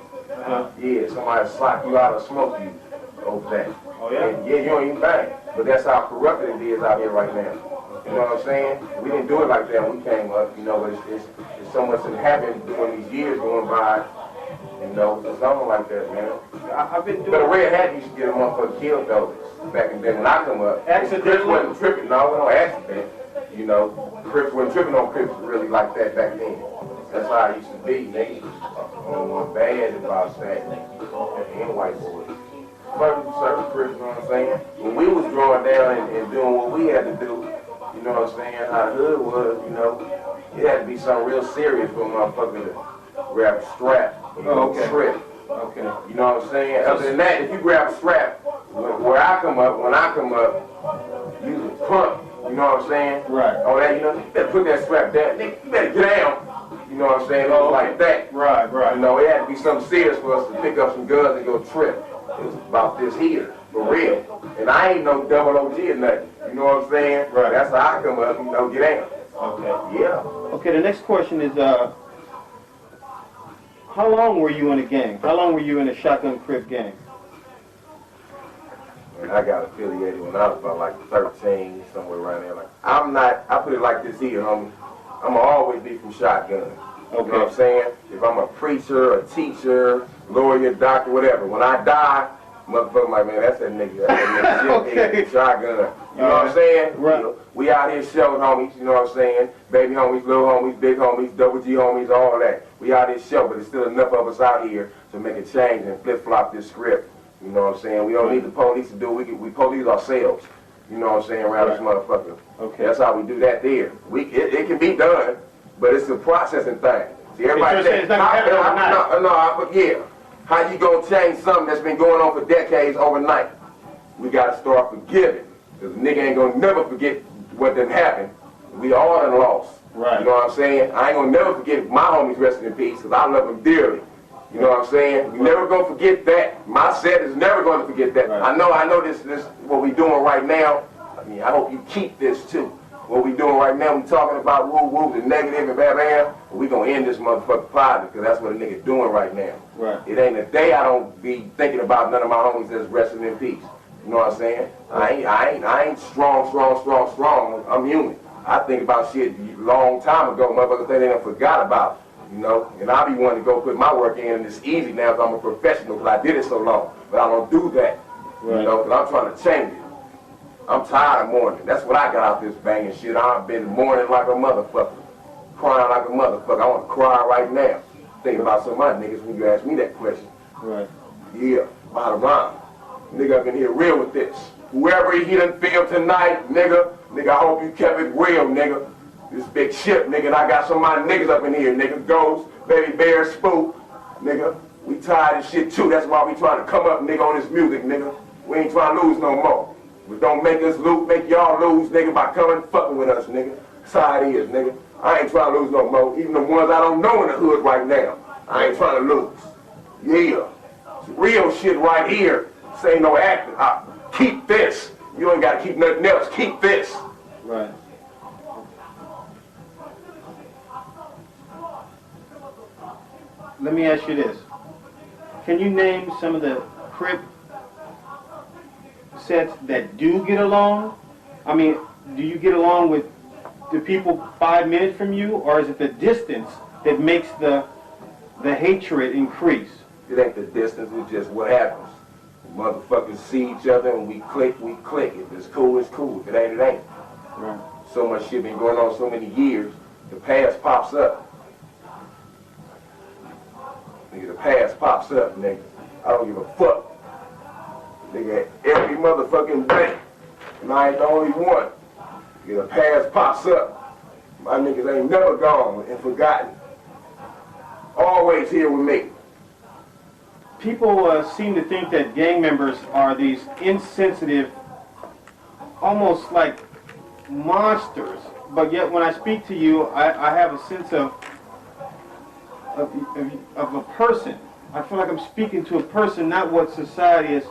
Yeah, somebody slap you out or smoke you over that. Oh yeah? And, yeah, you don't even bang. But that's how corrupted it is out here right now. You know what I'm saying? We didn't do it like that when we came up, you know, but it's so much that happened during these years going by. You know, it's something like that, man. I've been doing. But a red hat used to get a motherfucker killed though. Back in the day when I come up. Crips wasn't tripping, no, no accident. You know, Crips wasn't tripping on Crips really like that back then. That's how it used to be, nigga. Bad about that. And white boys. But certain Crips, you know what I'm saying? When we was growing down and doing what we had to do, you know what I'm saying, how the hood was, you know, it had to be something real serious for a motherfucker to grab a strap or trip. Okay. You know what I'm saying? Other than that, if you grab a strap, when I come up, you was a punk. You know what I'm saying? Right. Oh, that, you know, you better put that strap down. Nigga, you better get down. You know what I'm saying? It was like that. Right, right. You know, it had to be something serious for us to pick up some guns and go trip. It was about this here, for real. And I ain't no double OG or nothing. You know what I'm saying? Right. That's how I come up, you know, get down. Okay. Yeah. Okay, the next question is, how long were you in a gang? How long were you in a Shotgun Crip gang? And I got affiliated when I was about like 13, somewhere around there. Like, I put it like this here, homie. I'm going to always be from Shotgun. Okay. You know what I'm saying? If I'm a preacher, a teacher, lawyer, doctor, whatever, when I die, motherfucker like, man, that's that nigga. That's that nigga. Okay. Shotgun. You know what I'm saying? Right. You know, we out here showing homies, you know what I'm saying? Baby homies, little homies, big homies, double G homies, all that. We out here show, but there's still enough of us out here to make a change and flip-flop this script. You know what I'm saying? We don't need the police to do it. We police ourselves. You know what I'm saying? Around this motherfucker. Okay. That's how we do that there. It can be done, but it's a processing thing. See, everybody it's not happening overnight. yeah. How you gonna change something that's been going on for decades overnight? We gotta start forgiving. Cause the nigga ain't gonna never forget what done happened. We all done lost. Right. You know what I'm saying? I ain't gonna never forget my homies resting in peace, cause I love them dearly. You know what I'm saying? We never gonna forget that. My set is never gonna forget that. Right. I know this what we doing right now. I mean, I hope you keep this too. What we doing right now, we talking about woo-woo, the negative and bam, we gonna end this motherfucker positive, because that's what a nigga doing right now. Right. It ain't a day I don't be thinking about none of my homies that's resting in peace. You know what I'm saying? I ain't strong. I'm human. I think about shit a long time ago, motherfuckers think they done forgot about. You know, and I be wanting to go put my work in, and it's easy now because I'm a professional, because I did it so long. But I don't do that, right. You know, because I'm trying to change it. I'm tired of mourning. That's what I got out this banging shit. I've been mourning like a motherfucker, crying like a motherfucker. I want to cry right now. Thinking about some of my niggas when you ask me that question. Right. Yeah, bottom line. Nigga up in here real with this. Whoever he done feel tonight, nigga, I hope you kept it real, nigga. This big shit, nigga, and I got some of my niggas up in here, nigga. Ghost, Baby Bear, Spook, nigga. We tired of shit too. That's why we trying to come up, nigga, on this music, nigga. We ain't trying to lose no more. But don't make us lose, make y'all lose, nigga, by coming fucking with us, nigga. That's how it is, nigga. I ain't trying to lose no more. Even the ones I don't know in the hood right now, I ain't trying to lose. Yeah. It's real shit right here. This ain't no acting. Keep this. You ain't got to keep nothing else. Keep this. Right. Let me ask you this. Can you name some of the Crip sets that do get along? I mean, do you get along with the people 5 minutes from you, or is it the distance that makes the hatred increase? It ain't the distance, it's just what happens. Motherfuckers see each other and we click. If it's cool, it's cool. If it ain't, it ain't. Right. So much shit been going on so many years, the past pops up. Nigga, the past pops up, nigga. I don't give a fuck. Nigga, every motherfucking day. And I ain't the only one. Nigga, the past pops up. My niggas ain't never gone and forgotten. Always here with me. People seem to think that gang members are these insensitive, almost like monsters. But yet when I speak to you, I have a sense of a person. I feel like I'm speaking to a person, not what society has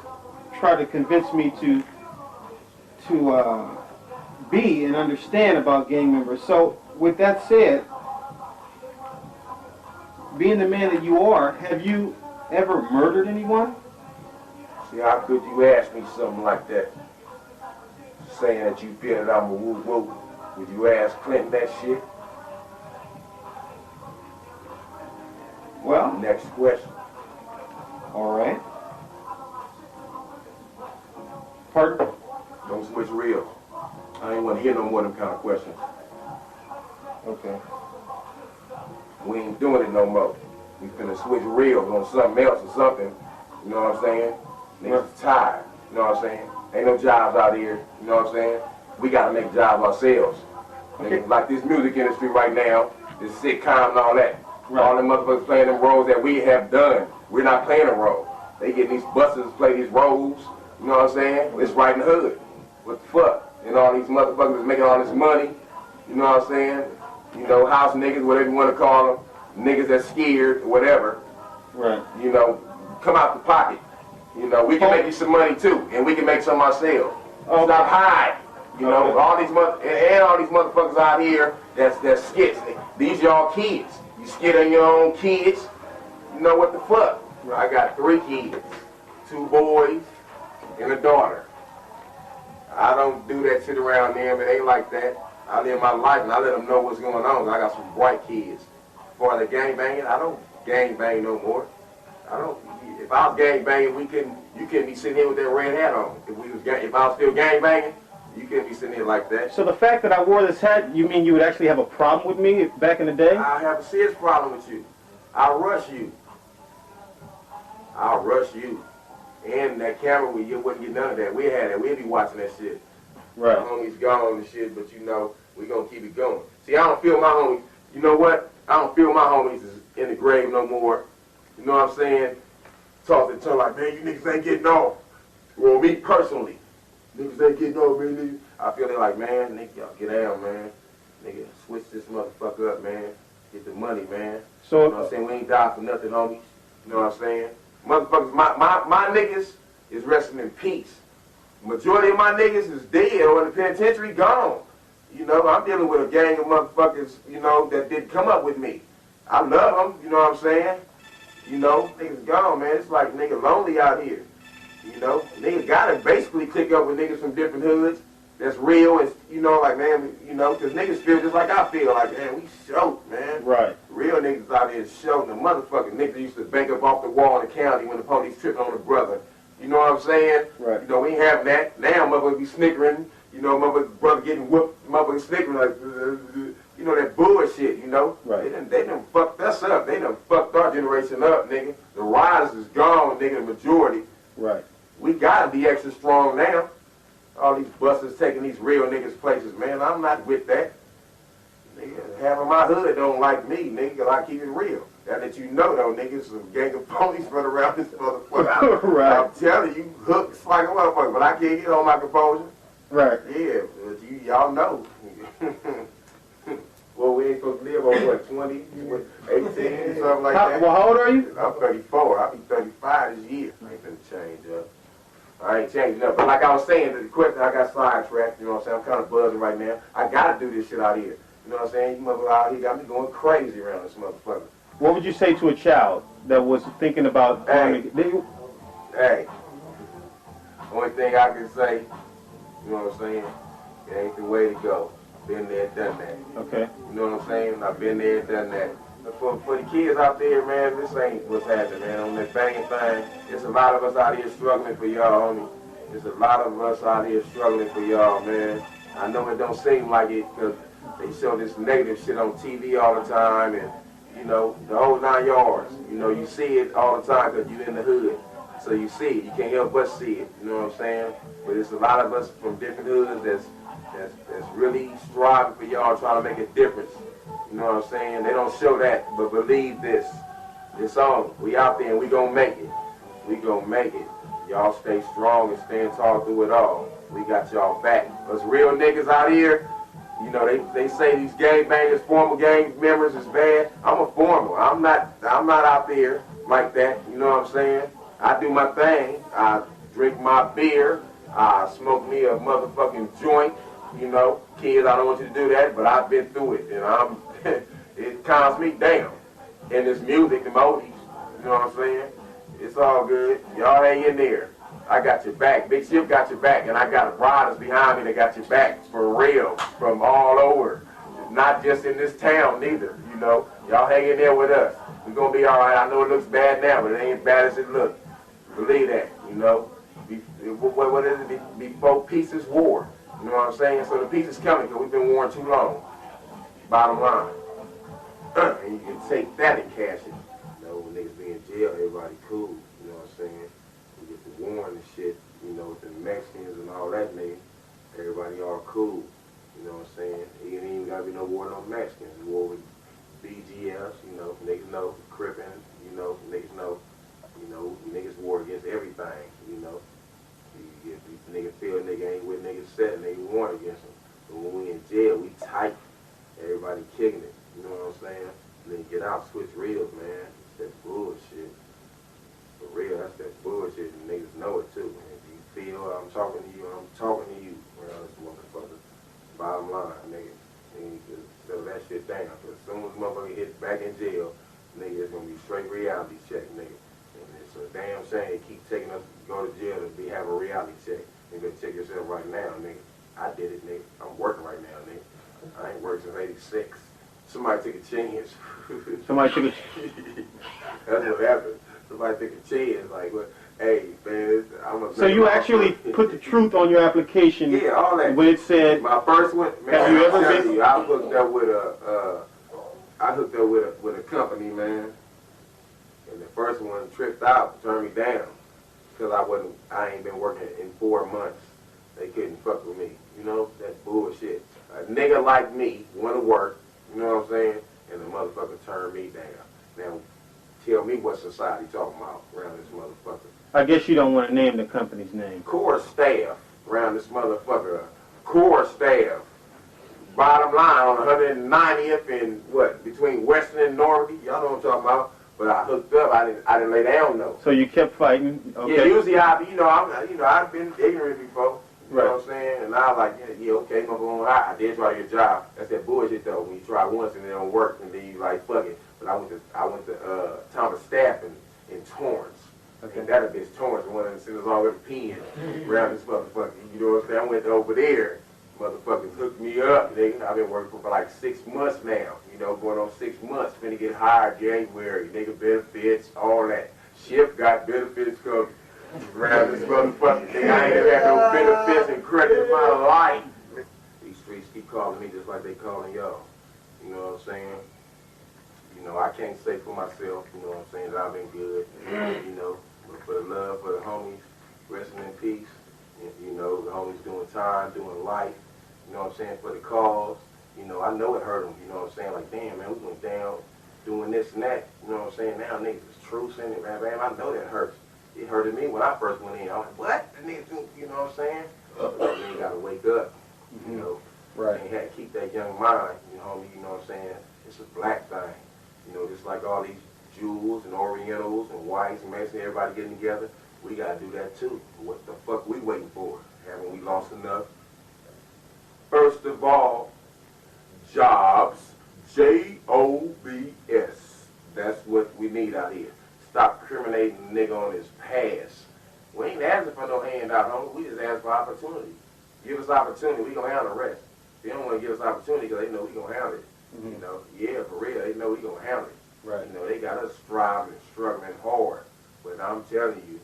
tried to convince me to be and understand about gang members. So with that said, being the man that you are, have you ever murdered anyone? See, how could you ask me something like that? Saying that you feel that I'm a woo-woo. Would you ask Clinton that shit? Well, next question. All right. Pardon? Don't switch real. I ain't want to hear no more of them kind of questions. Okay. We ain't doing it no more. We finna switch reels on something else or something. You know what I'm saying? Niggas is tired. You know what I'm saying? Ain't no jobs out here. You know what I'm saying? We gotta make jobs ourselves. Okay. Niggas, like this music industry right now, this sitcom and all that. Right. All them motherfuckers playing them roles that we have done. We're not playing a role. They getting these busters to play these roles. You know what I'm saying? It's right in the hood. What the fuck? And all these motherfuckers making all this money. You know what I'm saying? You know, house niggas, whatever you want to call them. Niggas that's scared, whatever. Right. You know, come out the pocket. You know, we can make you some money too, and we can make some ourselves. Okay. Stop hiding. You know, all these all these motherfuckers out here that's skits. These y'all kids. You skid on your own kids. You know what the fuck? I got 3 kids, 2 boys and a daughter. I don't do that shit around them. It ain't like that. I live my life and I let them know what's going on. I got some bright kids. For the gang banging, I don't gang bang no more. I don't. If I was gang banging, you couldn't be sitting here with that red hat on. If I was still gang banging, you couldn't be sitting here like that. So the fact that I wore this hat, you mean you would actually have a problem with me back in the day? I have a serious problem with you. I'll rush you. I'll rush you. And that camera, you wouldn't get none of that. We had it. We'd be watching that shit. Right. My homie's gone and shit, but you know, we gonna keep it going. See, I don't feel my homies. You know what? I don't feel my homies is in the grave no more. You know what I'm saying? Talk to them like, man, you niggas ain't getting off. Well, me personally, niggas ain't getting off, man. Niggas. I feel they're like, man, nigga, y'all get down, man. Nigga, switch this motherfucker up, man. Get the money, man. So, you know what I'm saying? We ain't die for nothing, homies. You know what I'm saying? Motherfuckers, my niggas is resting in peace. Majority of my niggas is dead or in the penitentiary, gone. You know, I'm dealing with a gang of motherfuckers, you know, that didn't come up with me. I love them, you know what I'm saying? You know, niggas gone, man. It's like nigga lonely out here. You know, niggas gotta basically click up with niggas from different hoods that's real and, you know, like, man, you know, because niggas feel just like I feel. Like, man, we choked, man. Right. Real niggas out here showing the motherfucking niggas used to bank up off the wall in the county when the police tripping on a brother. You know what I'm saying? Right. You know, we ain't having that. Now motherfuckers be snickering. You know, motherfuckers brother getting whooped, motherfuckers snickering like, you know, that bullshit, you know? Right. They done fucked us up. They done fucked our generation up, nigga. The riders is gone, nigga, the majority. Right. We gotta be extra strong now. All these busters taking these real niggas places, man. I'm not with that. Nigga, half of my hood don't like me, nigga, 'cause I keep it real. That let you know, though, niggas, some gang of police run around this motherfucker. Right. I'm telling you, hooks like a motherfucker, but I can't get on my composure. Right. Yeah, but y'all know. Well, we ain't supposed to live on, what, 20, 18, something like that? Well, how old are you? I'm 34. I'll be 35 this year. I ain't finna change up. I ain't changing up. But like I was saying, the question, I got sidetracked, you know what I'm saying? I'm kind of buzzing right now. I got to do this shit out here. You know what I'm saying? You motherfucker out here got me going crazy around this motherfucker. What would you say to a child that was thinking about... Hey, only thing I can say, you know what I'm saying? It ain't the way to go. Been there, done that. Okay. You know what I'm saying? I've been there, done that. But for the kids out there, man, this ain't what's happening, man. On that banging thing, there's a lot of us out here struggling for y'all, homie. There's a lot of us out here struggling for y'all, man. I know it don't seem like it because they show this negative shit on TV all the time and, you know, the whole 9 yards. You know, you see it all the time because you in the hood. So you see it. You can't help but see it. You know what I'm saying? But there's a lot of us from different hoods that's really striving for y'all, trying to make a difference. You know what I'm saying? They don't show that, but believe this. It's on. We out there and we gonna make it. We gonna make it. Y'all stay strong and stand tall through it all. We got y'all back. Us real niggas out here, you know, they say these gang bangers, former gang members is bad. I'm a former. I'm not out there like that. You know what I'm saying? I do my thing. I drink my beer. I smoke me a motherfucking joint. You know, kids, I don't want you to do that, but I've been through it, and it calms me down. And this music, the oldies, you know what I'm saying? It's all good. Y'all hang in there. I got your back. Big Ship got your back, and I got riders behind me that got your back for real, from all over. Not just in this town, neither, you know. Y'all hang in there with us. We're going to be all right. I know it looks bad now, but it ain't as bad as it looks. Believe that, you know. What is it? Before peace is war. You know what I'm saying? So the peace is coming because we've been warring too long. Bottom line. And you can take that and cash it. You know, when niggas be in jail, everybody cool. You know what I'm saying? We get the warring and shit, you know, with the Mexicans and all that nigga. Everybody all cool. You know what I'm saying? It ain't even gotta be no war on Mexicans. War with BGS, you know, niggas know, Crippin, you know, niggas war against everything, you know. If nigga feel nigga ain't with niggas set, nigga warn against them. But when we in jail, we tight. Everybody kicking it. You know what I'm saying? And then get out, switch reels, man. It's that bullshit. For real, that's that bullshit. And niggas know it too. Man. If you feel I'm talking to you, I'm talking to you. Well, this motherfucker. Bottom line, nigga. And you can settle that shit down. Because as soon as motherfucker hits back in jail, nigga, it's gonna be straight reality check, nigga. And it's a damn shame they keep taking us to go to jail to have a reality check. You better check yourself right now, nigga. I did it, nigga. I'm working right now, nigga. I ain't worked since '86. Somebody took a chance. Somebody took a That's what happened. Somebody took a chance. Like, well, hey, man, I'm a... So you actually put the truth on your application? Yeah, all that. When it said... My first one, man, have you ever been... I hooked up with a company, man. And the first one tripped out, turned me down. Because I ain't been working in 4 months. They couldn't fuck with me. You know, that's bullshit. A nigga like me want to work, you know what I'm saying? And the motherfucker turned me down. Now, tell me what society talking about around this motherfucker. I guess you don't want to name the company's name. Core staff around this motherfucker. Core staff. Bottom line, on 190th and what, between Western and Normandy, y'all know what I'm talking about. But I hooked up. I didn't lay down though. So you kept fighting. Okay. Yeah, usually I've been ignorant before. You know what I'm saying? And I was like, yeah, okay, I'm going high. I did try to get a job. That's that bullshit though. When you try once and it don't work, and then you like fuck it. But I went to Thomas Staffing in Torrance. Okay. And that bitch Torrance, one of the centers already peeing around this motherfucker. You know what I'm saying? I went over there. Motherfuckers hooked me up, nigga. I've been working for like 6 months now. You know, going on 6 months. Finna get hired January. Nigga benefits, all that. Shift got benefits covered around this motherfucker. Nigga, I ain't never had no benefits and credit in my life. These streets keep calling me just like they calling y'all. You know what I'm saying? You know, I can't say for myself, you know what I'm saying, that I've been good. You know, but for the love for the homies, resting in peace. You know, the homies doing time, doing life. You know what I'm saying, for the cause. You know, I know it hurt them. You know what I'm saying? Like, damn, man, we went down doing this and that. You know what I'm saying? Now niggas is trucing it, man. I know that hurts. It hurted me when I first went in. I was like, what? The niggas do, you know what I'm saying? But you gotta wake up. You know, right. And you had to keep that young mind, you know what I'm saying? It's a black thing. You know, just like all these Jews and Orientals and whites and Mexicans, everybody getting together. we gotta do that too. What the fuck we waiting for? Haven't we lost enough? First of all, jobs, J-O-B-S. That's what we need out here. Stop criminating the nigga on his past. We ain't asking for no handout, homie. We just ask for opportunity. Give us opportunity, we gonna handle the rest. They don't want to give us opportunity because they know we gonna handle it. Mm-hmm. You know, yeah, for real, they know we gonna handle it. Right. You know, they got us striving, struggling hard. But I'm telling you,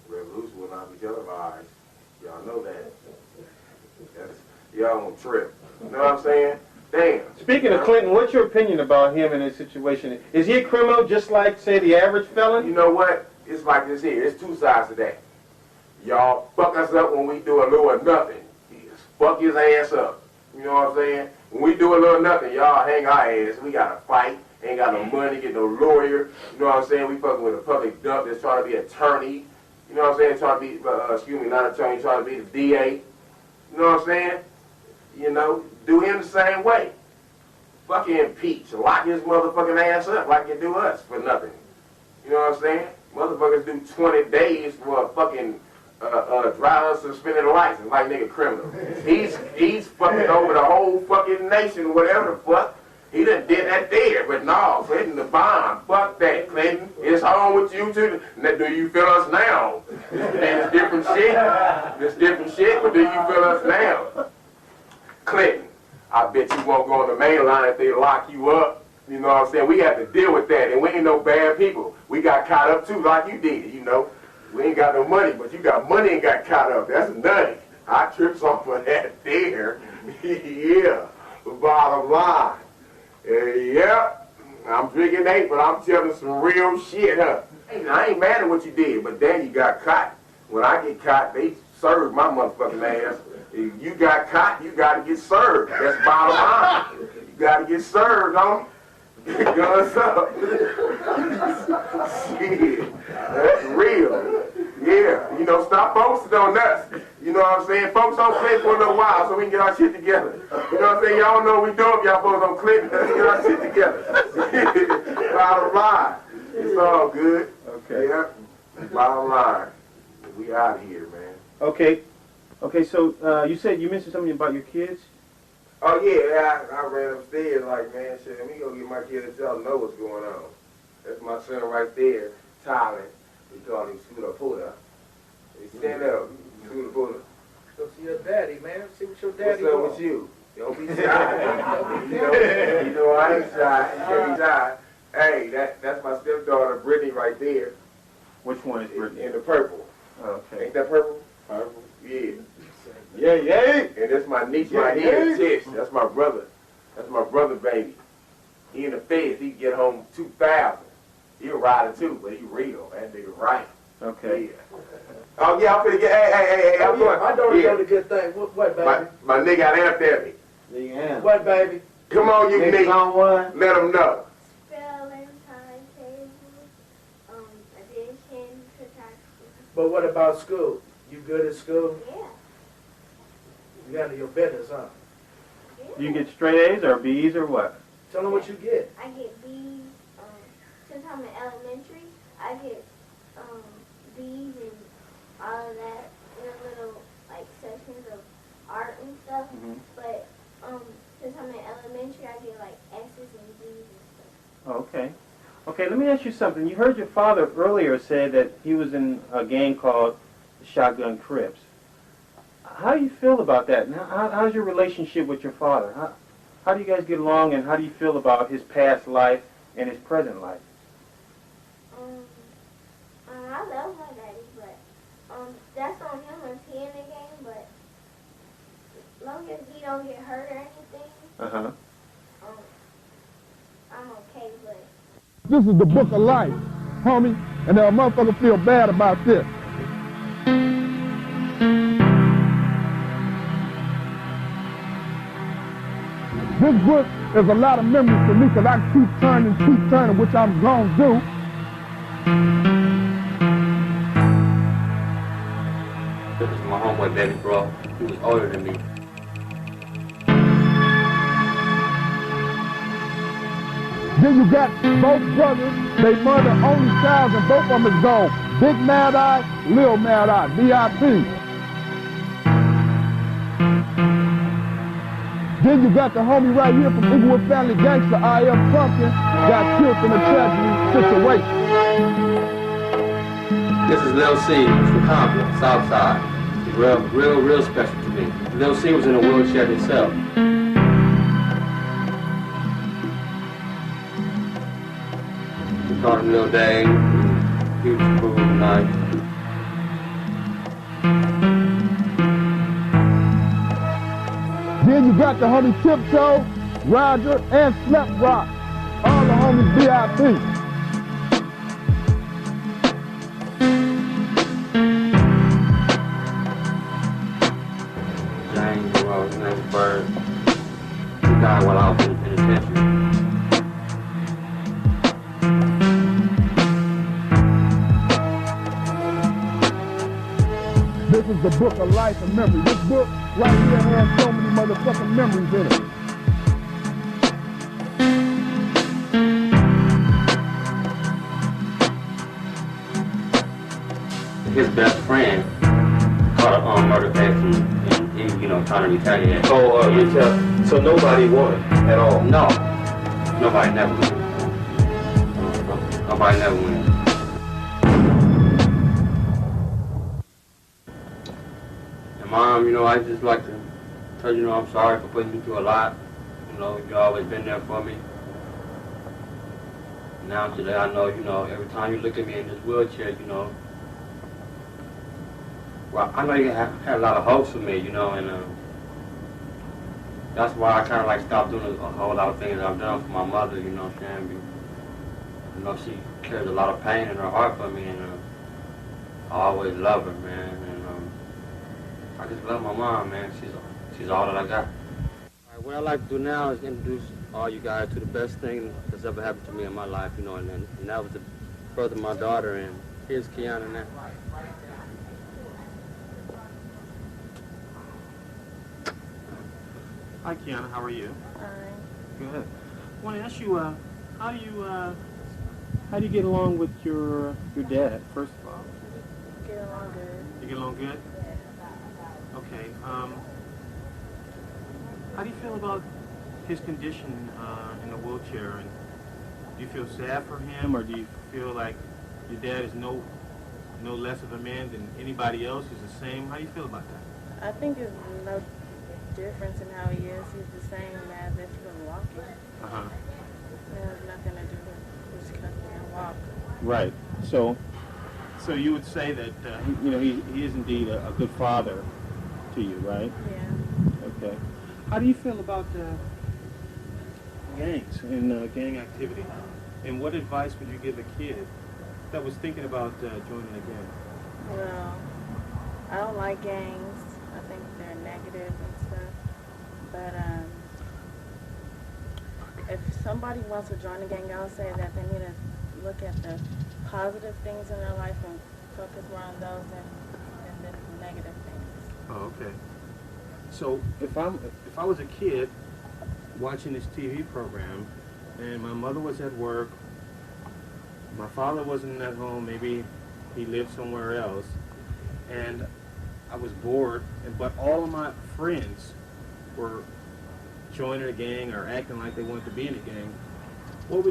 revolution will not be televised. Y'all know that. Y'all on trip. You know what I'm saying? Damn. Speaking of Clinton, what's your opinion about him and his situation? Is he a criminal just like, say, the average felon? You know what? It's like this here. It's two sides to that. Y'all fuck us up when we do a little or nothing. Just fuck his ass up. You know what I'm saying? When we do a little nothing, y'all hang our ass. We gotta fight. Ain't got no money, get no lawyer. You know what I'm saying? We fucking with a public dump that's trying to be attorney. You know what I'm saying? Trying to be, not attorney, trying to be the DA. You know what I'm saying? You know, do him the same way. Fucking impeach. Lock his motherfucking ass up like you do us for nothing. You know what I'm saying? Motherfuckers do 20 days for a fucking driver suspended license like nigga criminal. He's fucking over the whole fucking nation, whatever the fuck. He done did that there, but no, Clinton the bomb. Fuck that, Clinton. It's home with you too. Now, do you feel us now? It's different shit. It's different shit, but do you feel us now? Clinton, I bet you won't go on the main line if they lock you up. You know what I'm saying? We have to deal with that, and we ain't no bad people. We got caught up too like you did, you know. We ain't got no money, but you got money and got caught up. That's nothing. I trips off of that there. Yeah, bottom line. Yeah, I'm drinking 8, but I'm telling some real shit, huh? Hey, I ain't mad at what you did, but then you got caught. When I get caught, they serve my motherfucking ass. If you got caught, you got to get served. That's bottom line. You got to get served, homie. Guns up. Shit, that's real. Yeah, you know, stop focusing on us. You know what I'm saying? Folks on Clinton for a little while so we can get our shit together. You know what I'm saying? Y'all don't know what we doing if y'all folks on Clinton. Let's get our shit together. Bottom line. It's all good. Okay. Yeah. Bottom line. We out of here, man. Okay. Okay, so you said you mentioned something about your kids? Oh, yeah, I ran upstairs like, man, shit, let me go get my kid and tell them know what's going on. That's my son right there, Tyler. We call him Scooter Puda. He stand up, Scooter Puda. Go see your daddy, man. See what your daddy What's up wants. with you? Don't be shy. you know I ain't shy. You can't be shy. Hey, that's my stepdaughter, Brittany, right there. Which one is Brittany? In the purple. Okay. Ain't that purple? Purple. Yeah. Yeah, yeah. And that's my niece right here, Tish. That's my brother. That's my brother, baby. He in the feds. He get home 2,000. He a rider too, but he real. That nigga right. Okay. Yeah. Oh yeah, I'm finna get. Hey, I'm going. My daughter doing a good thing. What baby? My nigga got amped at me. What baby? Come on, you niggas. Let him know. Spelling, timetable, addition, subtraction. But what about school? You good at school? Yeah. You handle your business, huh? You get straight A's or B's or what? Tell them what you get. I get B's. Since I'm in elementary, I get B's and all of that in a little like sections of art and stuff. Mm-hmm. But since I'm in elementary, I get like S's and D's and stuff. Okay. Okay, let me ask you something. You heard your father earlier say that he was in a gang called the Shotgun Crips. How do you feel about that? And how's your relationship with your father? How do you guys get along, and how do you feel about his past life and his present life? I love my daddy, but that's on him if he in the game, but as long as he don't get hurt or anything, I'm okay, but... This is the book of life, homie, and a motherfucker feel bad about this. This book is a lot of memories for me because I keep turning, which I'm going to do. This is my homeboy, baby bro. He was older than me. Then you got both brothers, they mother only child, and both of them is gone. Big Mad Eye, Lil Mad Eye, VIP. Then you got the homie right here from Inglewood Family Gangster, I Am Pumpkin, got killed in a tragedy situation. This is Lil C from Compton, Southside. He's real special to me. Lil C was in a wheelchair himself. We called him Lil Dave. He was cool tonight. Then you got the homie Tiptoe, Roger, and Slap Rock. All the homies VIP. James, well, his name was Bird. He died while I was in the penitentiary. This is the book of life and memory. This book right here has so many motherfucking memories in it. His best friend caught a murder case and he, trying to retaliate. So nobody won at all? No. Nobody never won. Nobody never won. Mom, I just like to tell you, I'm sorry for putting you through a lot. You've always been there for me. Now today I know, every time you look at me in this wheelchair, well, I know you had a lot of hopes for me, and that's why I kind of like stopped doing a whole lot of things I've done for my mother, what I'm saying? She carries a lot of pain in her heart for me, and I always love her, man. I just love my mom, man. She's all that I got. All right, what I'd like to do now is introduce all you guys to the best thing that's ever happened to me in my life, and that was the birth of my daughter, and here's Kiana now. Hi, Kiana. How are you? Hi. Good. I want to ask you, how do you get along with your dad? First of all. Get along good. You get along good? Okay. How do you feel about his condition in the wheelchair? And do you feel sad for him, or do you feel like your dad is no less of a man than anybody else? Is the same? How do you feel about that? I think there's no difference in how he is. He's the same as if he was walking. Uh-huh. It has nothing to do with just because he can walk. Right. So you would say that he is indeed a good father to you, right? Yeah. Okay. How do you feel about gangs and gang activity? And what advice would you give a kid that was thinking about joining a gang? Well, I don't like gangs. I think they're negative and stuff. But if somebody wants to join a gang, I would say that they need to look at the positive things in their life and focus more on those than the negative things. Oh, okay. So if I was a kid watching this TV program and my mother was at work, my father wasn't at home, maybe he lived somewhere else, and I was bored, but all of my friends were joining a gang or acting like they wanted to be in a gang, what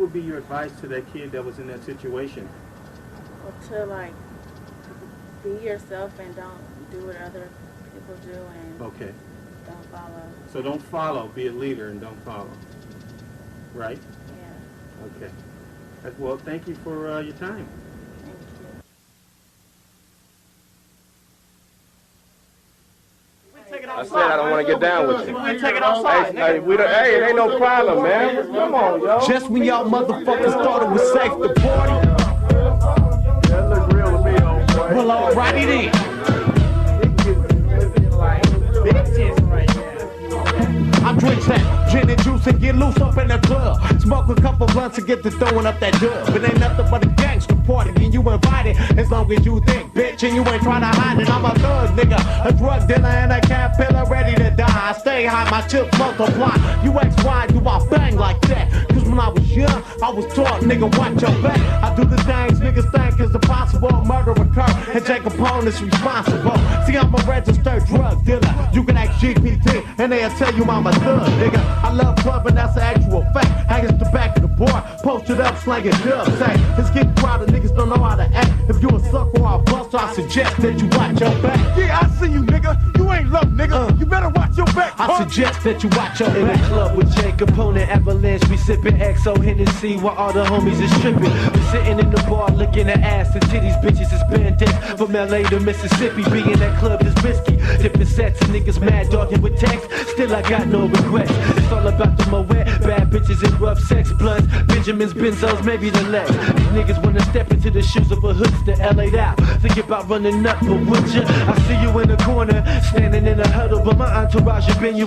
would be your advice to that kid that was in that situation? Well, to be yourself and don't do what other people do and okay. Don't follow. So don't follow, be a leader and don't follow. Right? Yeah. Okay. Well, thank you for your time. Thank you. I said I don't want to get down with you. We take it outside. Hey, it ain't no problem, man. Come on, yo. Just when y'all motherfuckers thought it was safe to party. That look real to me, old boy. Well, alrighty then. I drink that gin and juice and get loose up in the club. Smoke a couple blunts and get to throwing up that dub. It ain't nothing but a gangster party and you invited as long as you think, bitch, and you ain't trying to hide it. I'm a thug nigga, a drug dealer and a cat pillar ready to die. I stay high, my chips multiply. You ask why do I bang like that? Cause when I was young, I was taught, nigga, watch your back. I do the things niggas think is impossible. Murder occur, and Jake Capone is responsible. See, I'm a registered drug dealer. You can ask GPT, and they'll tell you I'm a thug, nigga. I love clubbing, that's the actual fact. Hanging the back of the bar, posted up, slanging dubs. Say, it's getting crowded, niggas don't know how to act. If you a sucker or a buster, I suggest that you watch your back. Yeah, I see you, nigga. You ain't low, nigga. You better watch your back. I suggest that you watch your in back. In the club with Jake Capone and Avalanche, we sipping XO Hennessy while all the homies is stripping. We sitting in the bar looking at ass and titties, bitches is bandits. From LA to Mississippi, being in that club is risky. Different sets of niggas mad dogging with text. Still I got no regrets. It's all about the Moet, bad bitches and rough sex, blunts, Benjamins, Benzos, maybe the legs. These niggas wanna step into the shoes of a hoodster, LA'd out. Think about running up, but would ya? I see you in the corner, standing in a huddle, but my entourage have been you.